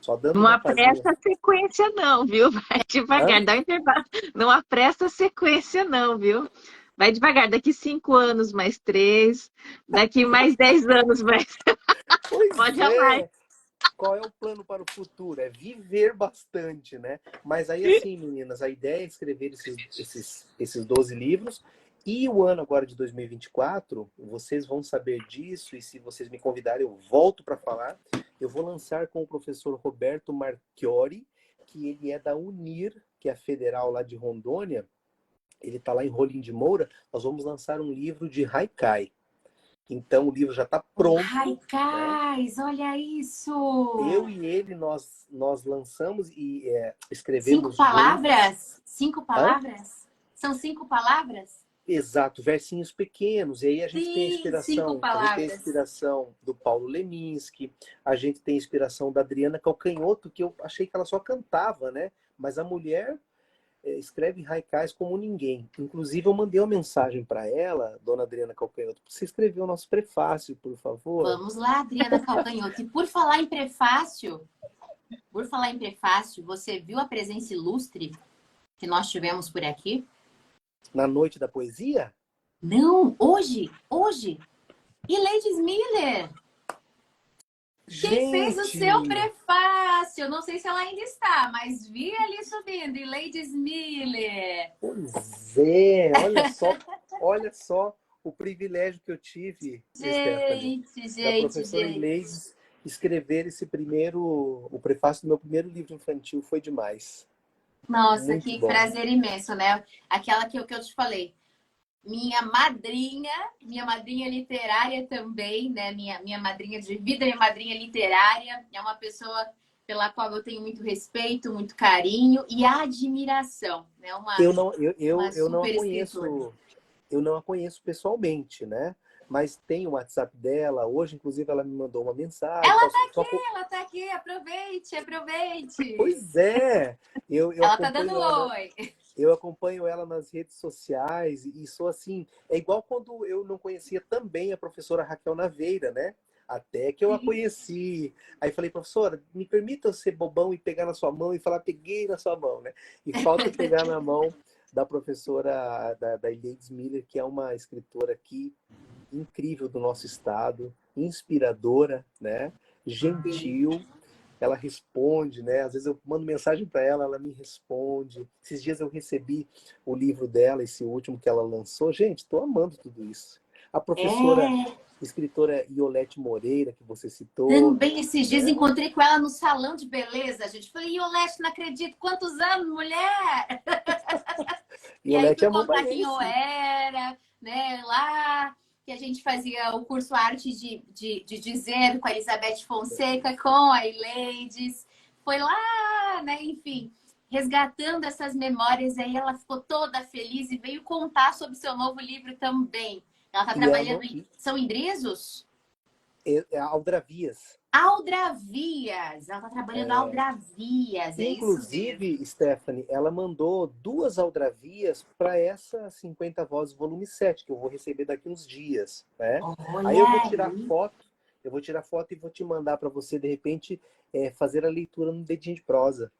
C: Só dando
B: Não
C: uma palhinha.
B: apressa a sequência, não, viu? Vai
C: Hã?
B: devagar, dá um intervalo. Não apressa a sequência, não, viu? Vai devagar, daqui 5 anos mais 3, daqui mais 10 anos mais. Pode
C: Pois
B: amar.
C: é. Qual é o plano para o futuro? É viver bastante, né? Mas aí, assim, meninas, a ideia é escrever esses 12 livros. E o ano agora de 2024, vocês vão saber disso. E se vocês me convidarem, eu volto para falar. Eu vou lançar com o professor Roberto Marchiori, que ele é da Unir, que é a federal lá de Rondônia. Ele está lá em Rolim de Moura. Nós vamos lançar um livro de Haikai. Então, o livro já está pronto, né?
A: Raikais, olha isso!
C: Eu e ele, nós lançamos e
A: Cinco
C: escrevemos juntos.
A: palavras? Cinco
C: Hã?
A: palavras? São 5 palavras?
C: Exato, versinhos pequenos. E aí
A: Sim, 5 palavras.
C: do Paulo Leminski, a gente tem inspiração da Adriana Calcanhoto, que eu achei que ela só cantava, né? Mas a mulher escreve haikais como ninguém. Inclusive, eu mandei uma mensagem para ela, dona Adriana Calcanhoto, você escreveu o nosso prefácio, por favor.
A: Vamos lá, Adriana Calcanhoto. E por falar em prefácio, você viu a presença ilustre que nós tivemos por aqui?
C: Na noite da poesia?
A: Não, hoje. E Ladies Miller, quem fez o seu
C: Gente!
A: prefácio? Não sei se ela ainda está, mas vi ali subindo. E Ladies Miller.
C: Pois é, olha só o privilégio que eu tive, Stephanie, da professora
A: Gente.
C: Inês escrever o prefácio do meu primeiro livro infantil foi demais.
A: Nossa,
C: Muito
A: que
C: bom.
A: prazer imenso, né? Aquela que eu te falei. Minha madrinha literária também, né? Minha madrinha de vida, minha madrinha literária. É uma pessoa pela qual eu tenho muito respeito, muito carinho e admiração, né? Uma
C: Eu não a
A: super escritora.
C: conheço, eu não a conheço pessoalmente, né? Mas tem o WhatsApp dela. Hoje, inclusive, ela me mandou uma mensagem. Tal,
A: Ela tá aqui, aproveite.
C: Pois é, eu
A: Ela tá dando
C: acompanho ela.
A: oi.
C: Eu acompanho ela nas redes sociais e sou assim, é igual quando eu não conhecia também a professora Raquel Naveira, né? Até que eu a conheci. Aí falei, professora, me permita eu ser bobão e pegar na sua mão e falar, peguei na sua mão, né? E falta pegar na mão da professora, da Ileides Miller, que é uma escritora aqui incrível do nosso estado, inspiradora, né? Gentil. Ela responde, né? Às vezes eu mando mensagem para ela, ela me responde. Esses dias eu recebi o livro dela, esse último que ela lançou. Gente, estou amando tudo isso. A professora,
A: É,
C: escritora Iolete Moreira, que você citou,
A: também esses dias
C: né?
A: encontrei com ela no salão de beleza, gente. Falei, Iolete, não acredito, quantos anos, mulher? E aí
C: Iolete
A: fui
C: é
A: contar quem eu
C: amambaense.
A: era, né? Lá que a gente fazia o curso Arte de Dizer com a Elizabeth Fonseca, com a Ileides. Foi lá, né? Enfim, resgatando essas memórias. Aí ela ficou toda feliz e veio contar sobre seu novo livro também. Ela está
C: E
A: trabalhando
C: ama,
A: em São Indrizos?
C: é Aldravias.
A: Aldravias. Ela está trabalhando Aldravias, é isso mesmo.
C: Inclusive, Stephanie, ela mandou 2 aldravias para essa 50 Vozes volume 7 que eu vou receber daqui uns dias, né? Aí
A: Olha
C: eu vou tirar
A: aí.
C: foto, e vou te mandar para você, de repente, fazer a leitura no dedinho de prosa.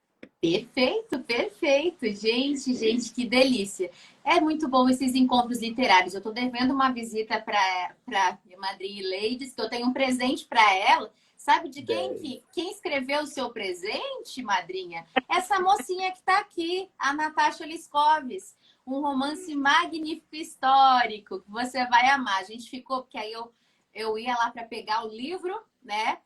A: Perfeito, perfeito. Gente, que delícia. É muito bom esses encontros literários. Eu estou devendo uma visita para minha madrinha Ladies, que eu tenho um presente para ela. Sabe de quem
C: 10.
A: que quem escreveu o seu presente, madrinha? Essa mocinha que está aqui, a Natasha Liscoves. Um romance magnífico histórico que você vai amar. A gente ficou, porque aí eu ia lá para pegar o livro, né?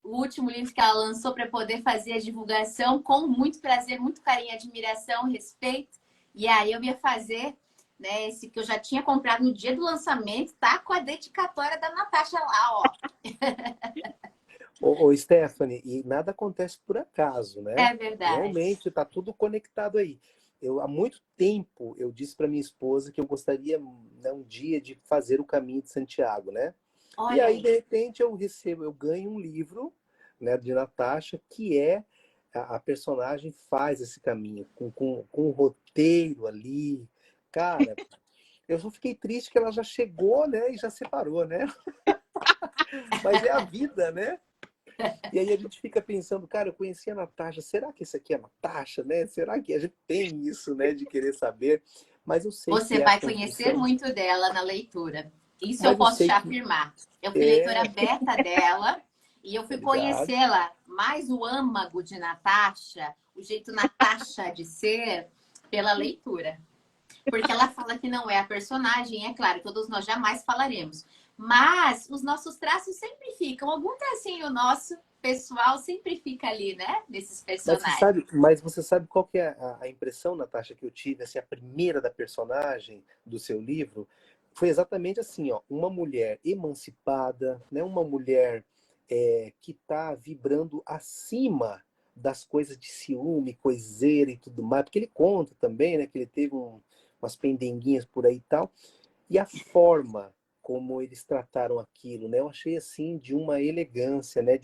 A: O último livro que ela lançou para poder fazer a divulgação com muito prazer, muito carinho, admiração, respeito. E aí eu ia fazer, né, esse que eu já tinha comprado no dia do lançamento, tá com a dedicatória da Natasha lá, ó.
C: Ô, Stephanie, e nada acontece por acaso, né?
A: É verdade.
C: Realmente está tudo conectado aí. Há muito tempo eu disse para minha esposa que eu gostaria, né, um dia de fazer o caminho de Santiago, né? E
A: Olha
C: aí, de
A: aí.
C: repente, eu ganho um livro, né, de Natasha, que é a personagem faz esse caminho, com um roteiro ali. Cara, eu só fiquei triste que ela já chegou, né, e já separou, né? Mas é a vida, né? E aí a gente fica pensando, cara, eu conheci a Natasha, será que isso aqui é a Natasha, né? Será que a gente tem isso, né, de querer saber? Mas eu sei
A: Você
C: que é a
A: vai conhecer
C: construção,
A: muito dela na leitura. Isso eu
C: mas eu
A: posso te
C: sei que
A: afirmar. Eu fui leitora
C: é,
A: beta dela e eu fui
C: obrigado.
A: conhecê-la mais o âmago de Natasha, o jeito Natasha de ser, pela leitura. Porque ela fala que não é a personagem, é claro, todos nós jamais falaremos. Mas os nossos traços sempre ficam. Algum tracinho nosso, pessoal, sempre fica ali, né? Nesses personagens.
C: Mas você sabe qual que é a impressão, Natasha, que eu tive, assim, a primeira da personagem do seu livro? Foi exatamente assim, ó, uma mulher emancipada, né? Uma mulher que está vibrando acima das coisas de ciúme, coiseira e tudo mais, porque ele conta também, né, que ele teve umas pendenguinhas por aí e tal, e a forma como eles trataram aquilo, né? Eu achei assim de uma elegância, né?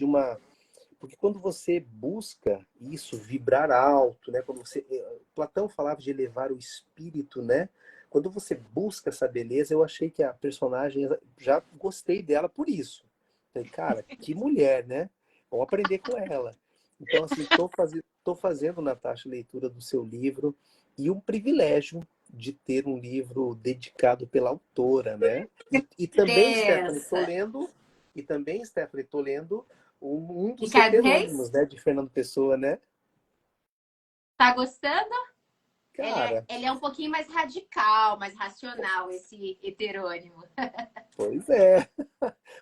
C: Porque quando você busca isso, vibrar alto, né? Quando você, Platão falava de elevar o espírito, né? Quando você busca essa beleza, eu achei que a personagem, já gostei dela por isso. Falei, cara, que mulher, né? Vamos aprender com ela. Então, assim, tô fazendo, Natasha, leitura do seu livro e um privilégio de ter um livro dedicado pela autora, né?
A: Terça.
C: E também, Stephanie, tô lendo um dos
A: Ricardo Reis,
C: heterônimos, né, de Fernando Pessoa, né?
A: tá gostando?
C: Cara,
A: Ele é um pouquinho mais radical, mais racional, esse heterônimo.
C: pois é.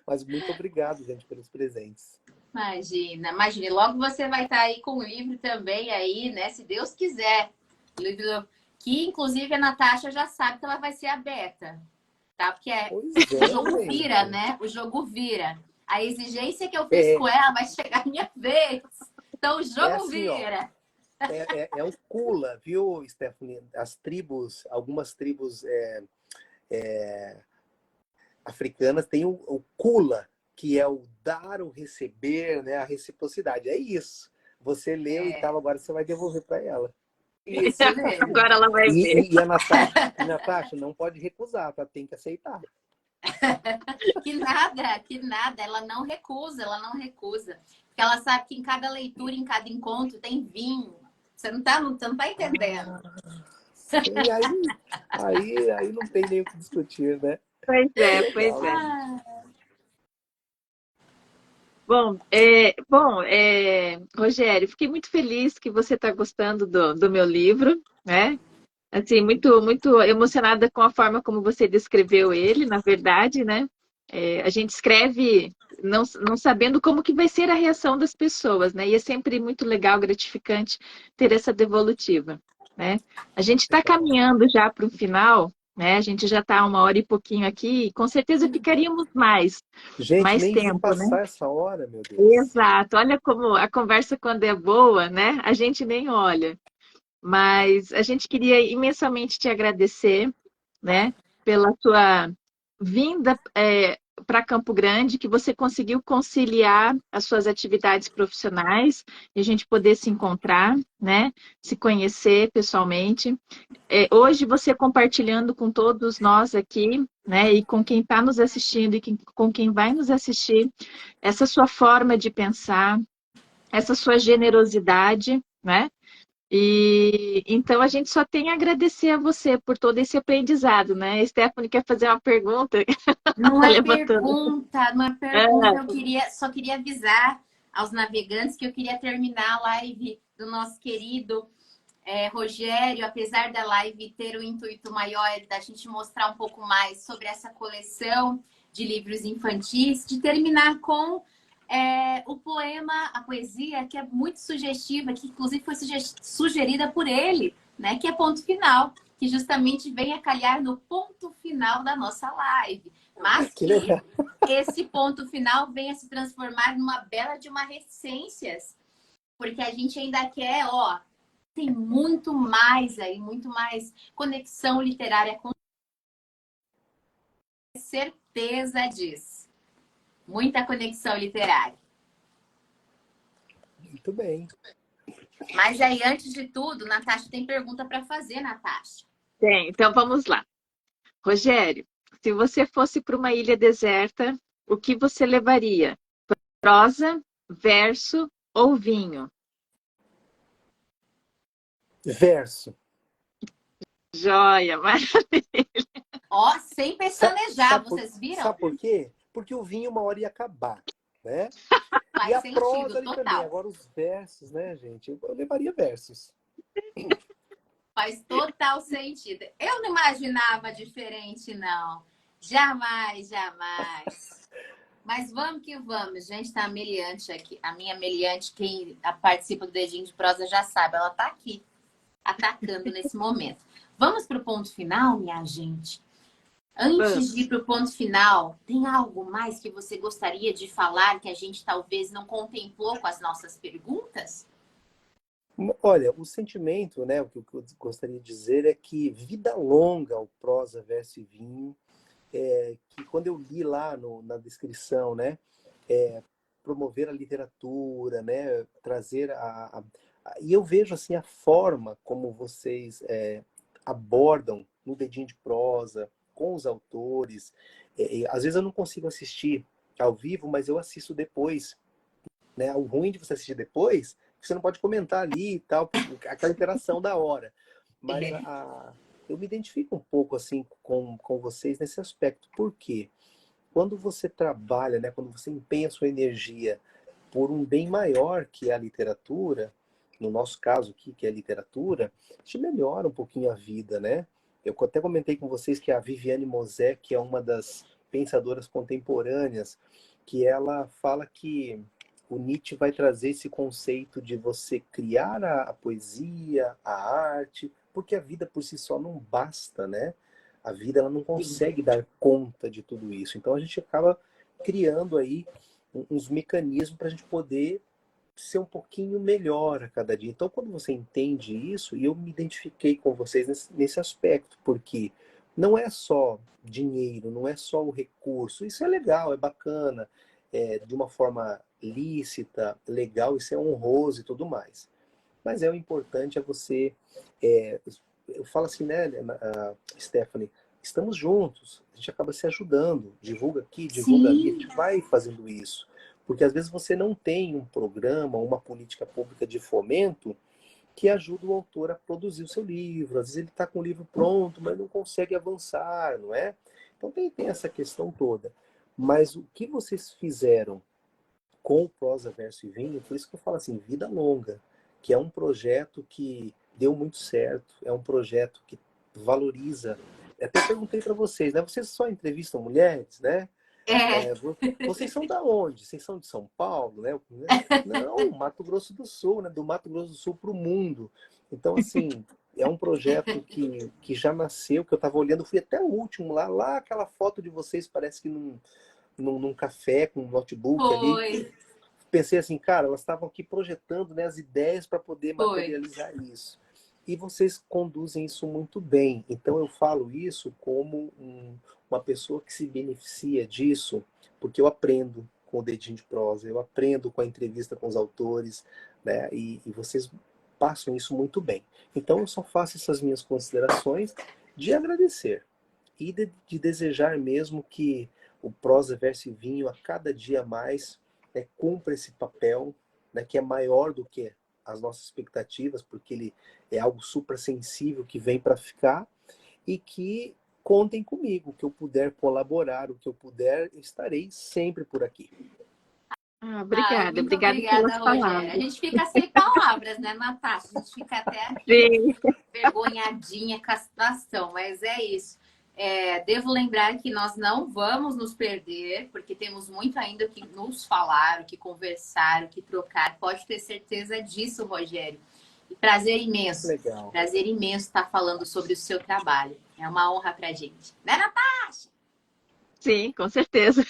C: Mas muito obrigado, gente, pelos presentes.
A: Imagina, imagine. Logo você vai estar aí com o livro também aí, né? Se Deus quiser. Livro que, inclusive, a Natasha já sabe que ela vai ser a Beta, tá? Porque
C: Pois
A: o
C: é,
A: jogo vira,
C: gente.
A: né? O jogo vira. A exigência que eu fiz
C: É,
A: com ela vai chegar a minha vez. Então o
C: é
A: jogo
C: assim, ó.
A: vira.
C: É o Kula, viu, Stephanie? Algumas tribos africanas têm o Kula, que é o dar, o receber, né? A reciprocidade. É isso. Você leu e
A: É,
C: tal, agora você vai devolver para ela.
A: isso mesmo.
B: Agora ela vai ver.
C: E a Natasha, não pode recusar, tá? Tem que aceitar.
A: Que nada, que nada. Ela não recusa, ela não recusa. Porque ela sabe que em cada leitura, em cada encontro, tem vinho. Você não tá entendendo.
C: E aí não tem nem o que discutir, né?
B: Pois é, pois
C: Legal,
B: é.
C: gente.
B: Rogério, fiquei muito feliz que você está gostando do meu livro, né? Assim, muito, muito emocionada com a forma como você descreveu ele, na verdade, né? A gente escreve não sabendo como que vai ser a reação das pessoas, né? E é sempre muito legal, gratificante ter essa devolutiva, né? A gente está
C: Legal.
B: caminhando já para o final, né? A gente já está 1 hora e pouquinho aqui, e com certeza ficaríamos
C: Gente,
B: mais
C: nem vi
B: tempo, né?
C: passar essa hora, meu Deus.
B: Exato. Olha como a conversa, quando é boa, né? A gente nem olha. Mas a gente queria imensamente te agradecer, né? Pela sua vinda para Campo Grande, que você conseguiu conciliar as suas atividades profissionais e a gente poder se encontrar, né? Se conhecer pessoalmente. Hoje você compartilhando com todos nós aqui, né? E com quem está nos assistindo e com quem vai nos assistir, essa sua forma de pensar, essa sua generosidade, né? E então a gente só tem a agradecer a você por todo esse aprendizado, né? A Stephanie quer fazer uma pergunta,
A: Não
B: tá
A: é
B: levantando.
A: pergunta, não é pergunta.
B: Ah,
A: Só queria avisar aos navegantes que eu queria terminar a live do nosso querido Rogério, apesar da live ter o intuito maior da gente mostrar um pouco mais sobre essa coleção de livros infantis, de terminar com o poema, a poesia, que é muito sugestiva, que inclusive foi sugerida por ele, né? Que é Ponto Final, que justamente vem a calhar no ponto final da nossa live. Mas
C: Que
A: que
C: legal.
A: esse ponto final venha se transformar numa bela de uma reticências, porque a gente ainda quer, ó, tem muito mais aí, muito mais conexão literária, com certeza disso. Muita conexão literária.
C: Muito bem.
A: Mas aí, antes de tudo, Natasha tem pergunta para fazer, Natasha.
B: tem, então vamos lá. Rogério, se você fosse para uma ilha deserta, o que você levaria? Prosa, verso ou vinho?
C: Verso.
B: Joia, maravilha.
A: Ó, sem pestanejar,
C: Sabe
A: vocês viram?
C: sabe por quê? Porque o vinho uma hora ia acabar, né? E
A: Faz
C: a prosa
A: sentido,
C: ali também.
A: total.
C: Agora os versos, né, gente? Eu levaria versos.
A: Faz total sentido. Eu não imaginava diferente, não. Jamais, jamais. Mas vamos que vamos. Gente, tá a Meliante aqui. A minha Meliante, quem participa do Dedinho de Prosa já sabe. Ela tá aqui, atacando nesse momento. Vamos pro ponto final, minha gente? Antes de ir
B: Vamos.
A: pro ponto final, tem algo mais que você gostaria de falar que a gente talvez não contemplou com as nossas perguntas?
C: Olha, o sentimento, né, o que eu gostaria de dizer é que vida longa ao prosa, verso e vinho, que quando eu li lá na descrição, né, promover a literatura, né, trazer e eu vejo assim a forma como vocês abordam no Dedinho de Prosa com os autores. Às vezes eu não consigo assistir ao vivo, mas eu assisto depois, né? O ruim de você assistir depois, é que você não pode comentar ali e tal, aquela interação da hora. Mas eu me identifico um pouco assim com vocês nesse aspecto. Por quê? Quando você trabalha, né, quando você empenha sua energia por um bem maior que é a literatura, no nosso caso aqui, que é a literatura, te melhora um pouquinho a vida, né? Eu até comentei com vocês que a Viviane Mosé, que é uma das pensadoras contemporâneas, que ela fala que o Nietzsche vai trazer esse conceito de você criar a poesia, a arte, porque a vida por si só não basta, né? A vida ela não consegue dar conta de tudo isso. Então a gente acaba criando aí uns mecanismos para a gente poder ser um pouquinho melhor a cada dia. Então, quando você entende isso, e eu me identifiquei com vocês nesse aspecto, porque não é só dinheiro, não é só o recurso. Isso é legal, é bacana, de uma forma lícita, legal, isso é honroso e tudo mais. Mas o importante é você. Eu falo assim, né, Stephanie? estamos juntos, a gente acaba se ajudando, divulga aqui, divulga ali, a
A: Sim.
C: gente vai fazendo isso. Porque às vezes você não tem um programa, uma política pública de fomento que ajuda o autor a produzir o seu livro. Às vezes ele está com o livro pronto, mas não consegue avançar, não é? Então tem essa questão toda. Mas o que vocês fizeram com o Prosa, Verso e Vinho, por isso que eu falo assim, vida longa, que é um projeto que deu muito certo, é um projeto que valoriza. Até perguntei para vocês, né? Vocês só entrevistam mulheres, né?
A: É,
C: Vocês são da onde? Vocês são de São Paulo, né? Não, Mato Grosso do Sul, né? Do Mato Grosso do Sul para o mundo. Então, assim, é um projeto que já nasceu, que eu estava olhando, fui até o último lá aquela foto de vocês parece que num café com um notebook ali.
A: foi,
C: Pensei assim, cara, elas estavam aqui projetando, né, as ideias para poder
A: foi.
C: materializar isso. E vocês conduzem isso muito bem. Então eu falo isso como uma pessoa que se beneficia disso, porque eu aprendo com o Dedinho de Prosa, eu aprendo com a entrevista com os autores, né? E vocês passam isso muito bem. Então eu só faço essas minhas considerações de agradecer e de desejar mesmo que o Prosa, Verso e Vinho a cada dia mais cumpra esse papel, né, que é maior do que as nossas expectativas, porque ele é algo suprassensível que vem para ficar, e que contem comigo, o que eu puder colaborar, o que eu puder, estarei sempre por aqui.
A: Ai,
B: Obrigada,
A: muito
B: obrigada
A: obrigada,
B: pelas
A: Rogério. A
B: palavras.
A: gente fica sem palavras, né, Natasha? A gente fica até aqui
B: Sim,
A: vergonhadinha com a situação, mas é isso. Devo lembrar que nós não vamos nos perder, porque temos muito ainda o que nos falar, o que conversar, o que trocar. Pode ter certeza disso, Rogério. E
C: Legal.
A: prazer imenso estar falando sobre o seu trabalho. É uma honra pra gente. Né, Natasha?
B: sim, com certeza.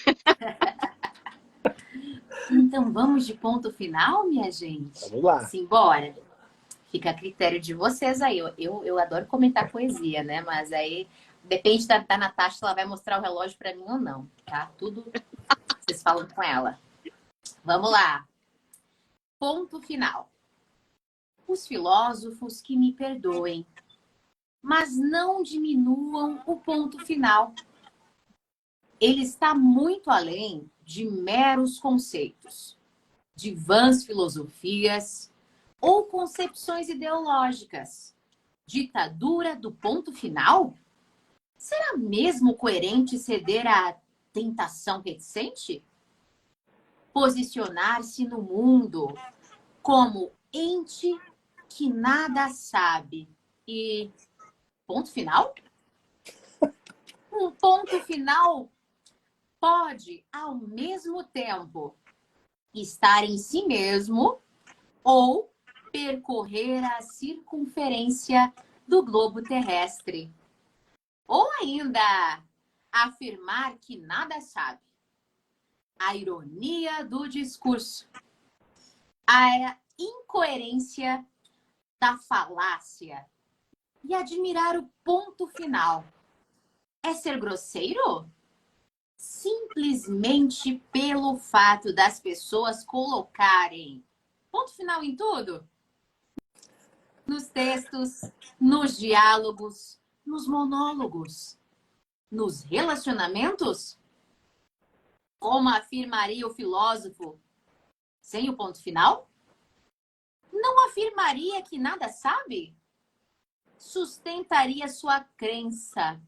A: Então vamos de ponto final, minha gente?
C: Vamos lá.
A: Simbora. Fica a critério de vocês aí. Eu adoro comentar poesia, né? Mas aí depende da Natasha se ela vai mostrar o relógio para mim ou não, tá? Tudo vocês falam com ela. Vamos lá. Ponto final. Os filósofos que me perdoem, mas não diminuam o ponto final. Ele está muito além de meros conceitos, de vãs filosofias ou concepções ideológicas. Ditadura do ponto final? Será mesmo coerente ceder à tentação reticente? Posicionar-se no mundo como ente que nada sabe e ponto final? Um ponto final pode, ao mesmo tempo, estar em si mesmo ou percorrer a circunferência do globo terrestre. Ou ainda afirmar que nada sabe. A ironia do discurso. A incoerência da falácia. E admirar o ponto final. É ser grosseiro? Simplesmente pelo fato das pessoas colocarem ponto final em tudo? Nos textos, nos diálogos, nos monólogos, nos relacionamentos? Como afirmaria o filósofo, sem o ponto final? Não afirmaria que nada sabe? Sustentaria sua crença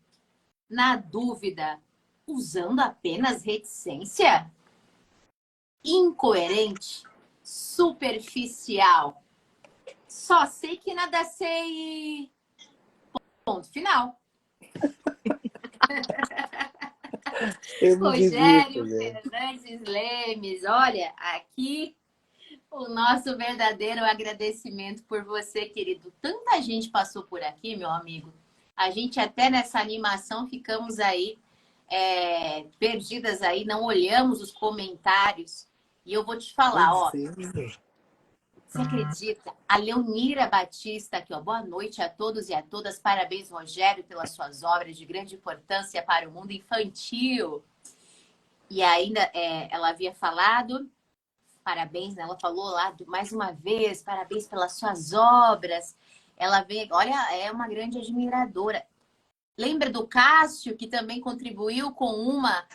A: na dúvida, usando apenas reticência? Incoerente, superficial. Só sei que nada sei. Ponto final.
C: Eu me
A: Rogério
C: divirto, gente.
A: Fernandes Lemes, olha, aqui o nosso verdadeiro agradecimento por você, querido. Tanta gente passou por aqui, meu amigo. A gente até nessa animação ficamos aí perdidas aí, não olhamos os comentários. E eu vou te falar, ó.
C: Pois é.
A: Você acredita? A Leonira Batista aqui, ó. Boa noite a todos e a todas. Parabéns, Rogério, pelas suas obras de grande importância para o mundo infantil. E ainda ela havia falado, parabéns, né? Ela falou lá mais uma vez, parabéns pelas suas obras. Ela veio, olha, é uma grande admiradora. Lembra do Cássio, que também contribuiu com uma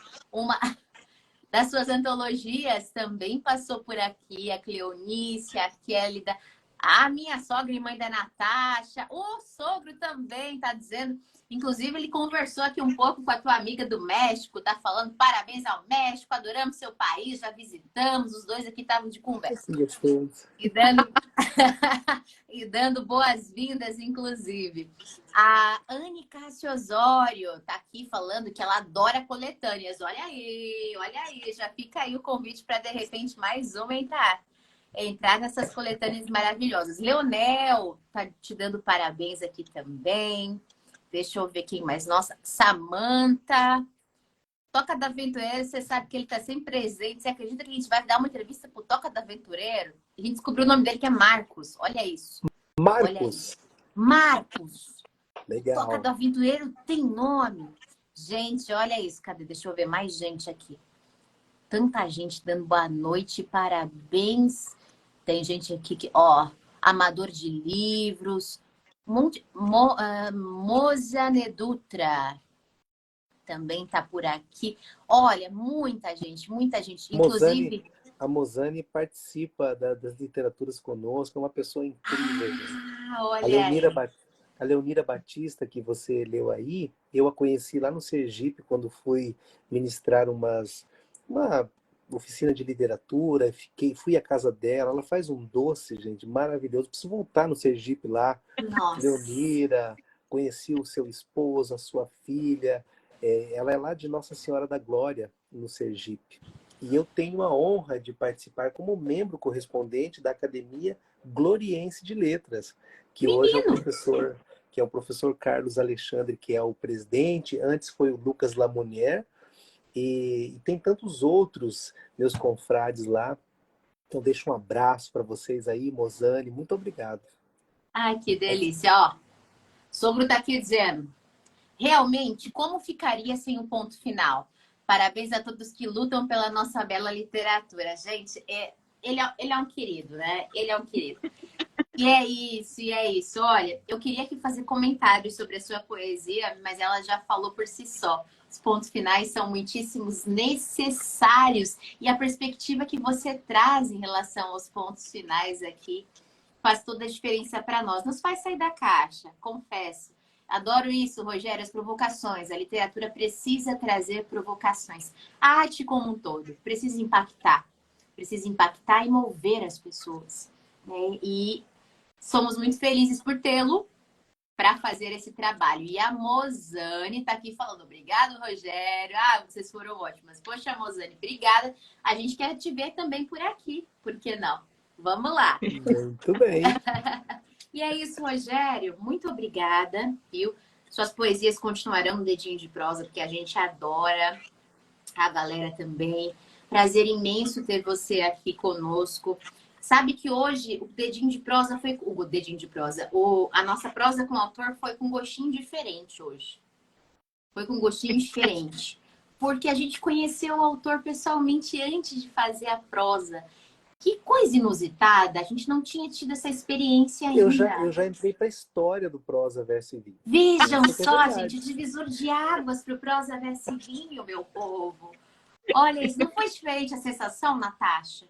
A: das suas antologias? Também passou por aqui. A Cleonice, a Kelly, a minha sogra e mãe da Natasha. O sogro também está dizendo. Inclusive, ele conversou aqui um pouco com a tua amiga do México. Tá falando parabéns ao México. Adoramos seu país. Já visitamos. Os dois aqui estavam de conversa. E dando... e dando boas-vindas, inclusive. A Anne Cássio Osório tá aqui falando que ela adora coletâneas. Olha aí. Já fica aí o convite para, de repente, mais uma entrar nessas coletâneas maravilhosas. Leonel tá te dando parabéns aqui também. Deixa eu ver quem mais. Nossa, Samanta. Toca da Aventureiro, você sabe que ele tá sempre presente. Você acredita que a gente vai dar uma entrevista pro Toca da Aventureiro? A gente descobriu o nome dele, que é Marcos. Olha isso.
C: Marcos.
A: Olha isso. Marcos.
C: Legal.
A: Toca do Aventureiro tem nome. Gente, olha isso. Cadê? Deixa eu ver mais gente aqui. Tanta gente dando boa noite, parabéns. Tem gente aqui que, ó, amador de livros. Mozane Dutra também tá por aqui. Olha, muita gente. Inclusive...
C: A Mozane participa das literaturas conosco, é uma pessoa incrível.
A: Olha
C: a Leonira Batista, que você leu aí, eu a conheci lá no Sergipe, quando fui ministrar uma oficina de literatura, fui à casa dela, ela faz um doce, gente, maravilhoso. Preciso voltar no Sergipe lá.
A: Nossa.
C: Leonira, conheci o seu esposo, a sua filha. Ela é lá de Nossa Senhora da Glória, no Sergipe. E eu tenho a honra de participar como membro correspondente da Academia Gloriense de Letras, que hoje é o professor Carlos Alexandre, que é o presidente. Antes foi o Lucas Lamonier. E tem tantos outros meus confrades lá. Então deixo um abraço para vocês aí, Mozane. Muito obrigado.
A: Ai, que delícia. Ó, sogro tá aqui dizendo: realmente, como ficaria sem um ponto final? Parabéns a todos que lutam pela nossa bela literatura. Gente, ele é um querido, né? Ele é um querido. E é isso. Olha, eu queria aqui fazer comentários sobre a sua poesia, mas ela já falou por si só. Os pontos finais são muitíssimos necessários. E a perspectiva que você traz em relação aos pontos finais aqui faz toda a diferença para nós. Nos faz sair da caixa, confesso. Adoro isso, Rogério, as provocações. A literatura precisa trazer provocações. A arte como um todo precisa impactar. Precisa impactar e mover as pessoas, né? E somos muito felizes por tê-lo para fazer esse trabalho. E a Mozane está aqui falando: obrigado, Rogério. Vocês foram ótimas. Poxa, Mozane, obrigada. A gente quer te ver também por aqui. Por que não? Vamos lá.
C: Muito bem.
A: E é isso, Rogério. Muito obrigada, viu? Suas poesias continuarão no Dedinho de Prosa, porque a gente adora. A galera também. Prazer imenso ter você aqui conosco. Sabe que hoje o Dedinho de Prosa foi... O Dedinho de Prosa. A nossa prosa com o autor foi com um gostinho diferente hoje. Foi com um gostinho diferente. Porque a gente conheceu o autor pessoalmente antes de fazer a prosa. Que coisa inusitada, a gente não tinha tido essa experiência ainda.
C: Eu já entrei para a história do Prosa Verso e Vinho.
A: Vejam só, gente, divisor de águas para o Prosa Verso e Vinho, meu povo. Olha, isso não foi diferente a sensação, Natasha?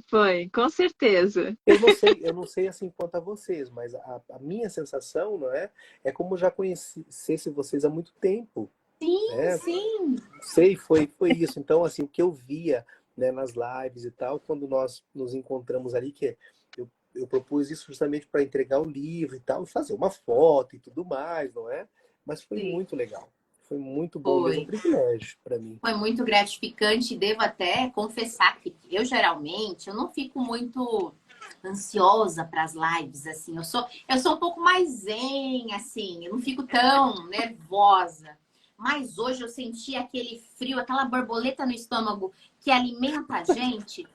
B: Foi, com certeza.
C: Eu não sei assim quanto a vocês, mas a minha sensação, não é? É como já conhecesse vocês há muito tempo.
A: Sim, né? Sim.
C: Sei, foi isso. Então, assim, o que eu via, né, nas lives e tal, quando nós nos encontramos ali, que eu propus isso justamente para entregar o livro e tal, e fazer uma foto e tudo mais, não é? Mas foi muito legal. Foi muito bom, mesmo, um privilégio para mim.
A: Foi muito gratificante. Devo até confessar que eu geralmente eu não fico muito ansiosa para as lives, assim. Eu sou um pouco mais zen, assim. Eu não fico tão nervosa. Mas hoje eu senti aquele frio, aquela borboleta no estômago que alimenta a gente.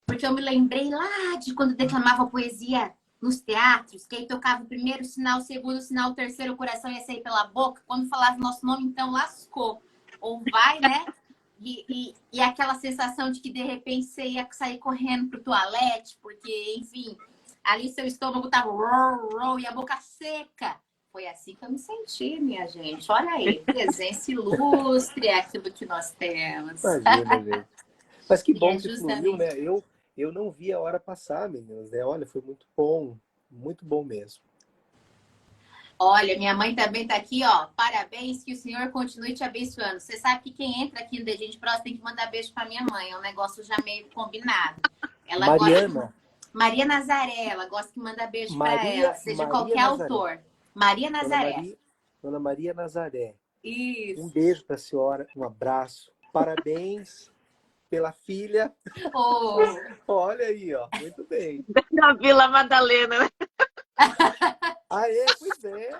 A: Porque eu me lembrei lá de quando declamava poesia nos teatros, que aí tocava o primeiro sinal, o segundo sinal, o terceiro, o coração ia sair pela boca. Quando falava o nosso nome, então lascou. Ou vai, né? E aquela sensação de que de repente você ia sair correndo pro toalete, porque, enfim, ali seu estômago tava e a boca seca. foi assim que eu me senti, minha gente. Olha aí, presença ilustre é aquilo que nós temos.
C: Imagina, gente. Mas que
A: E é
C: bom que fluiu,
A: justamente.
C: né? Eu não vi a hora passar, meninas, né? Olha, foi muito bom mesmo.
A: Olha, minha mãe também tá aqui, ó. Parabéns, que o Senhor continue te abençoando. Você sabe que quem entra aqui no Dedinho de Prosa tem que mandar beijo pra minha mãe. É um negócio já meio combinado. Ela
C: Mariana,
A: gosta. Maria Nazaré, ela gosta que manda beijo pra ela, seja
C: Maria
A: qualquer
C: Nazaré.
A: autor. Maria
C: Dona
A: Nazaré.
C: Maria, Dona Maria Nazaré. Um
A: Isso.
C: beijo para a senhora, um abraço. Parabéns pela filha.
A: Oh.
C: Olha aí, ó. Muito bem.
B: Da Vila Madalena, né?
C: Ah, é? Pois é.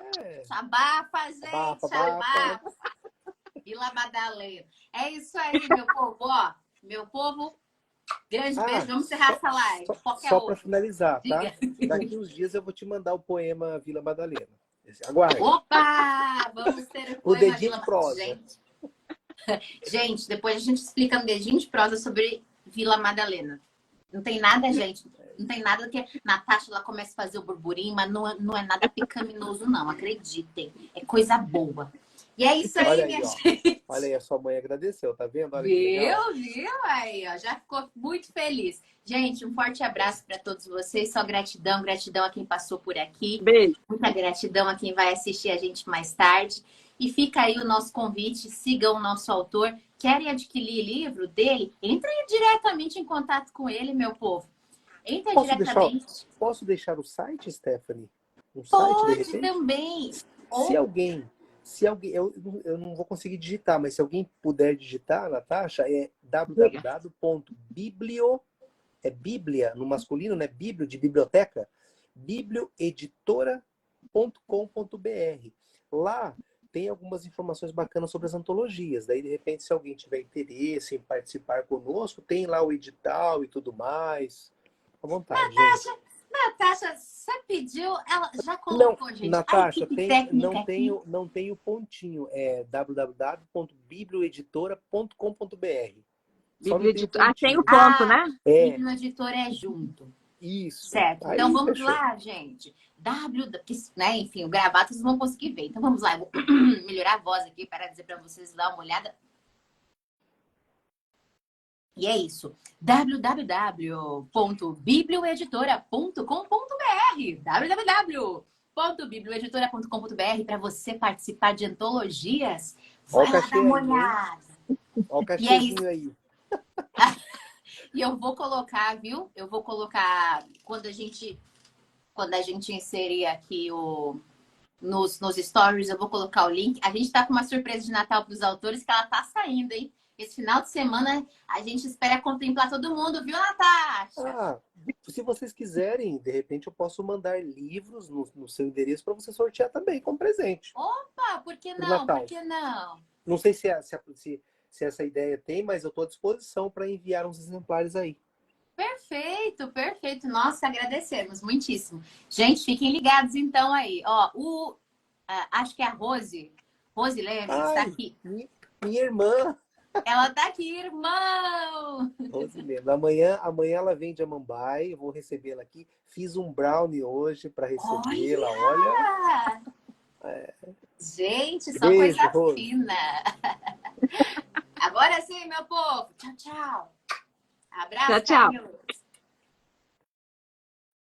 A: Abafa,
C: Abafa,
A: gente,
C: abafa.
A: abafa. Vila Madalena. É isso aí, meu povo. Ó, meu povo, grande beijo. Vamos encerrar essa live. Qualquer
C: Só para
A: outra.
C: finalizar, tá?
A: Diga.
C: Daqui uns dias eu vou te mandar o poema Vila Madalena. Aguarde.
A: Opa! Vamos ter o
C: O
A: poema
C: dedinho
A: Vila
C: de
A: Madalena.
C: prosa.
A: Gente, depois a gente explica no dedinho de prosa sobre Vila Madalena. Não tem nada, gente. Não tem nada que Natasha ela comece a fazer o burburinho, mas não é nada pecaminoso, não. Acreditem. É coisa boa. E é isso aí,
C: Olha aí,
A: minha
C: ó.
A: gente.
C: Olha aí, a sua mãe agradeceu, tá vendo? Olha que legal.
A: Viu? Aí, ó. Já ficou muito feliz. Gente, um forte abraço para todos vocês. Só gratidão, gratidão a quem passou por aqui.
B: Beijo.
A: Muita gratidão a quem vai assistir a gente mais tarde. E fica aí o nosso convite, sigam o nosso autor. Querem adquirir livro dele? Entrem diretamente em contato com ele, meu povo. Entra diretamente.
C: Posso deixar o site, Stephanie? Um site, de
A: Pode
C: repente?
A: também.
C: Se
A: Ou
C: alguém, eu não vou conseguir digitar, mas se alguém puder digitar, Natasha, é www.biblio, é Bíblia no masculino, né? Biblio de biblioteca, biblioeditora.com.br. Lá tem algumas informações bacanas sobre as antologias. Daí, de repente, se alguém tiver interesse em participar conosco, tem lá o edital e tudo mais. À vontade, gente.
A: Natasha, você pediu, ela já
C: Não,
A: colocou, gente. A
C: Natasha,
A: equipe técnica aqui.
C: não tem o pontinho. É www.biblioeditora.com.br. Só não tem o
B: Tem o
C: pontinho.
B: ponto,
A: Ah,
B: né?
C: É,
A: Biblioeditor é junto.
C: isso.
A: Certo. Então
C: Aí,
A: vamos
C: fechou.
A: lá, gente. Né? Enfim, o gravado vocês vão conseguir ver. Então vamos lá. Eu vou melhorar a voz aqui para dizer para vocês dar uma olhada. E é isso. www.biblioeditora.com.br www.biblioeditora.com.br para você participar de antologias.
C: Olha
A: Vai
C: o
A: lá
C: cachê
A: dar uma
C: aí, hein?
A: olhada.
C: Olha o
A: E é isso.
C: cachezinho aí.
A: E eu vou colocar, viu? Eu vou colocar quando a gente inserir aqui nos stories, eu vou colocar o link. A gente tá com uma surpresa de Natal para os autores que ela tá saindo, hein? Esse final de semana a gente espera contemplar todo mundo, viu, Natasha?
C: Ah, se vocês quiserem, de repente eu posso mandar livros no seu endereço para você sortear também como presente
A: Opa, por que
C: pro
A: não? Por
C: Natal.
A: que não?
C: Não sei se essa ideia tem, mas eu estou à disposição para enviar uns exemplares aí.
A: Perfeito, perfeito. Nossa, agradecemos muitíssimo. Gente, fiquem ligados então aí. Ó, acho que é a Rose Leme está
C: Ai,
A: aqui.
C: minha irmã.
A: Ela tá aqui, irmão!
C: Rosilene. Amanhã ela vem de Amambai, eu vou recebê-la aqui. Fiz um brownie hoje para recebê-la, olha.
A: Gente, só
C: Beijo,
A: coisa
C: Rose.
A: fina. Agora sim, meu povo. Tchau, tchau. Abraço,
B: Tchau, tchau.
A: carinhos.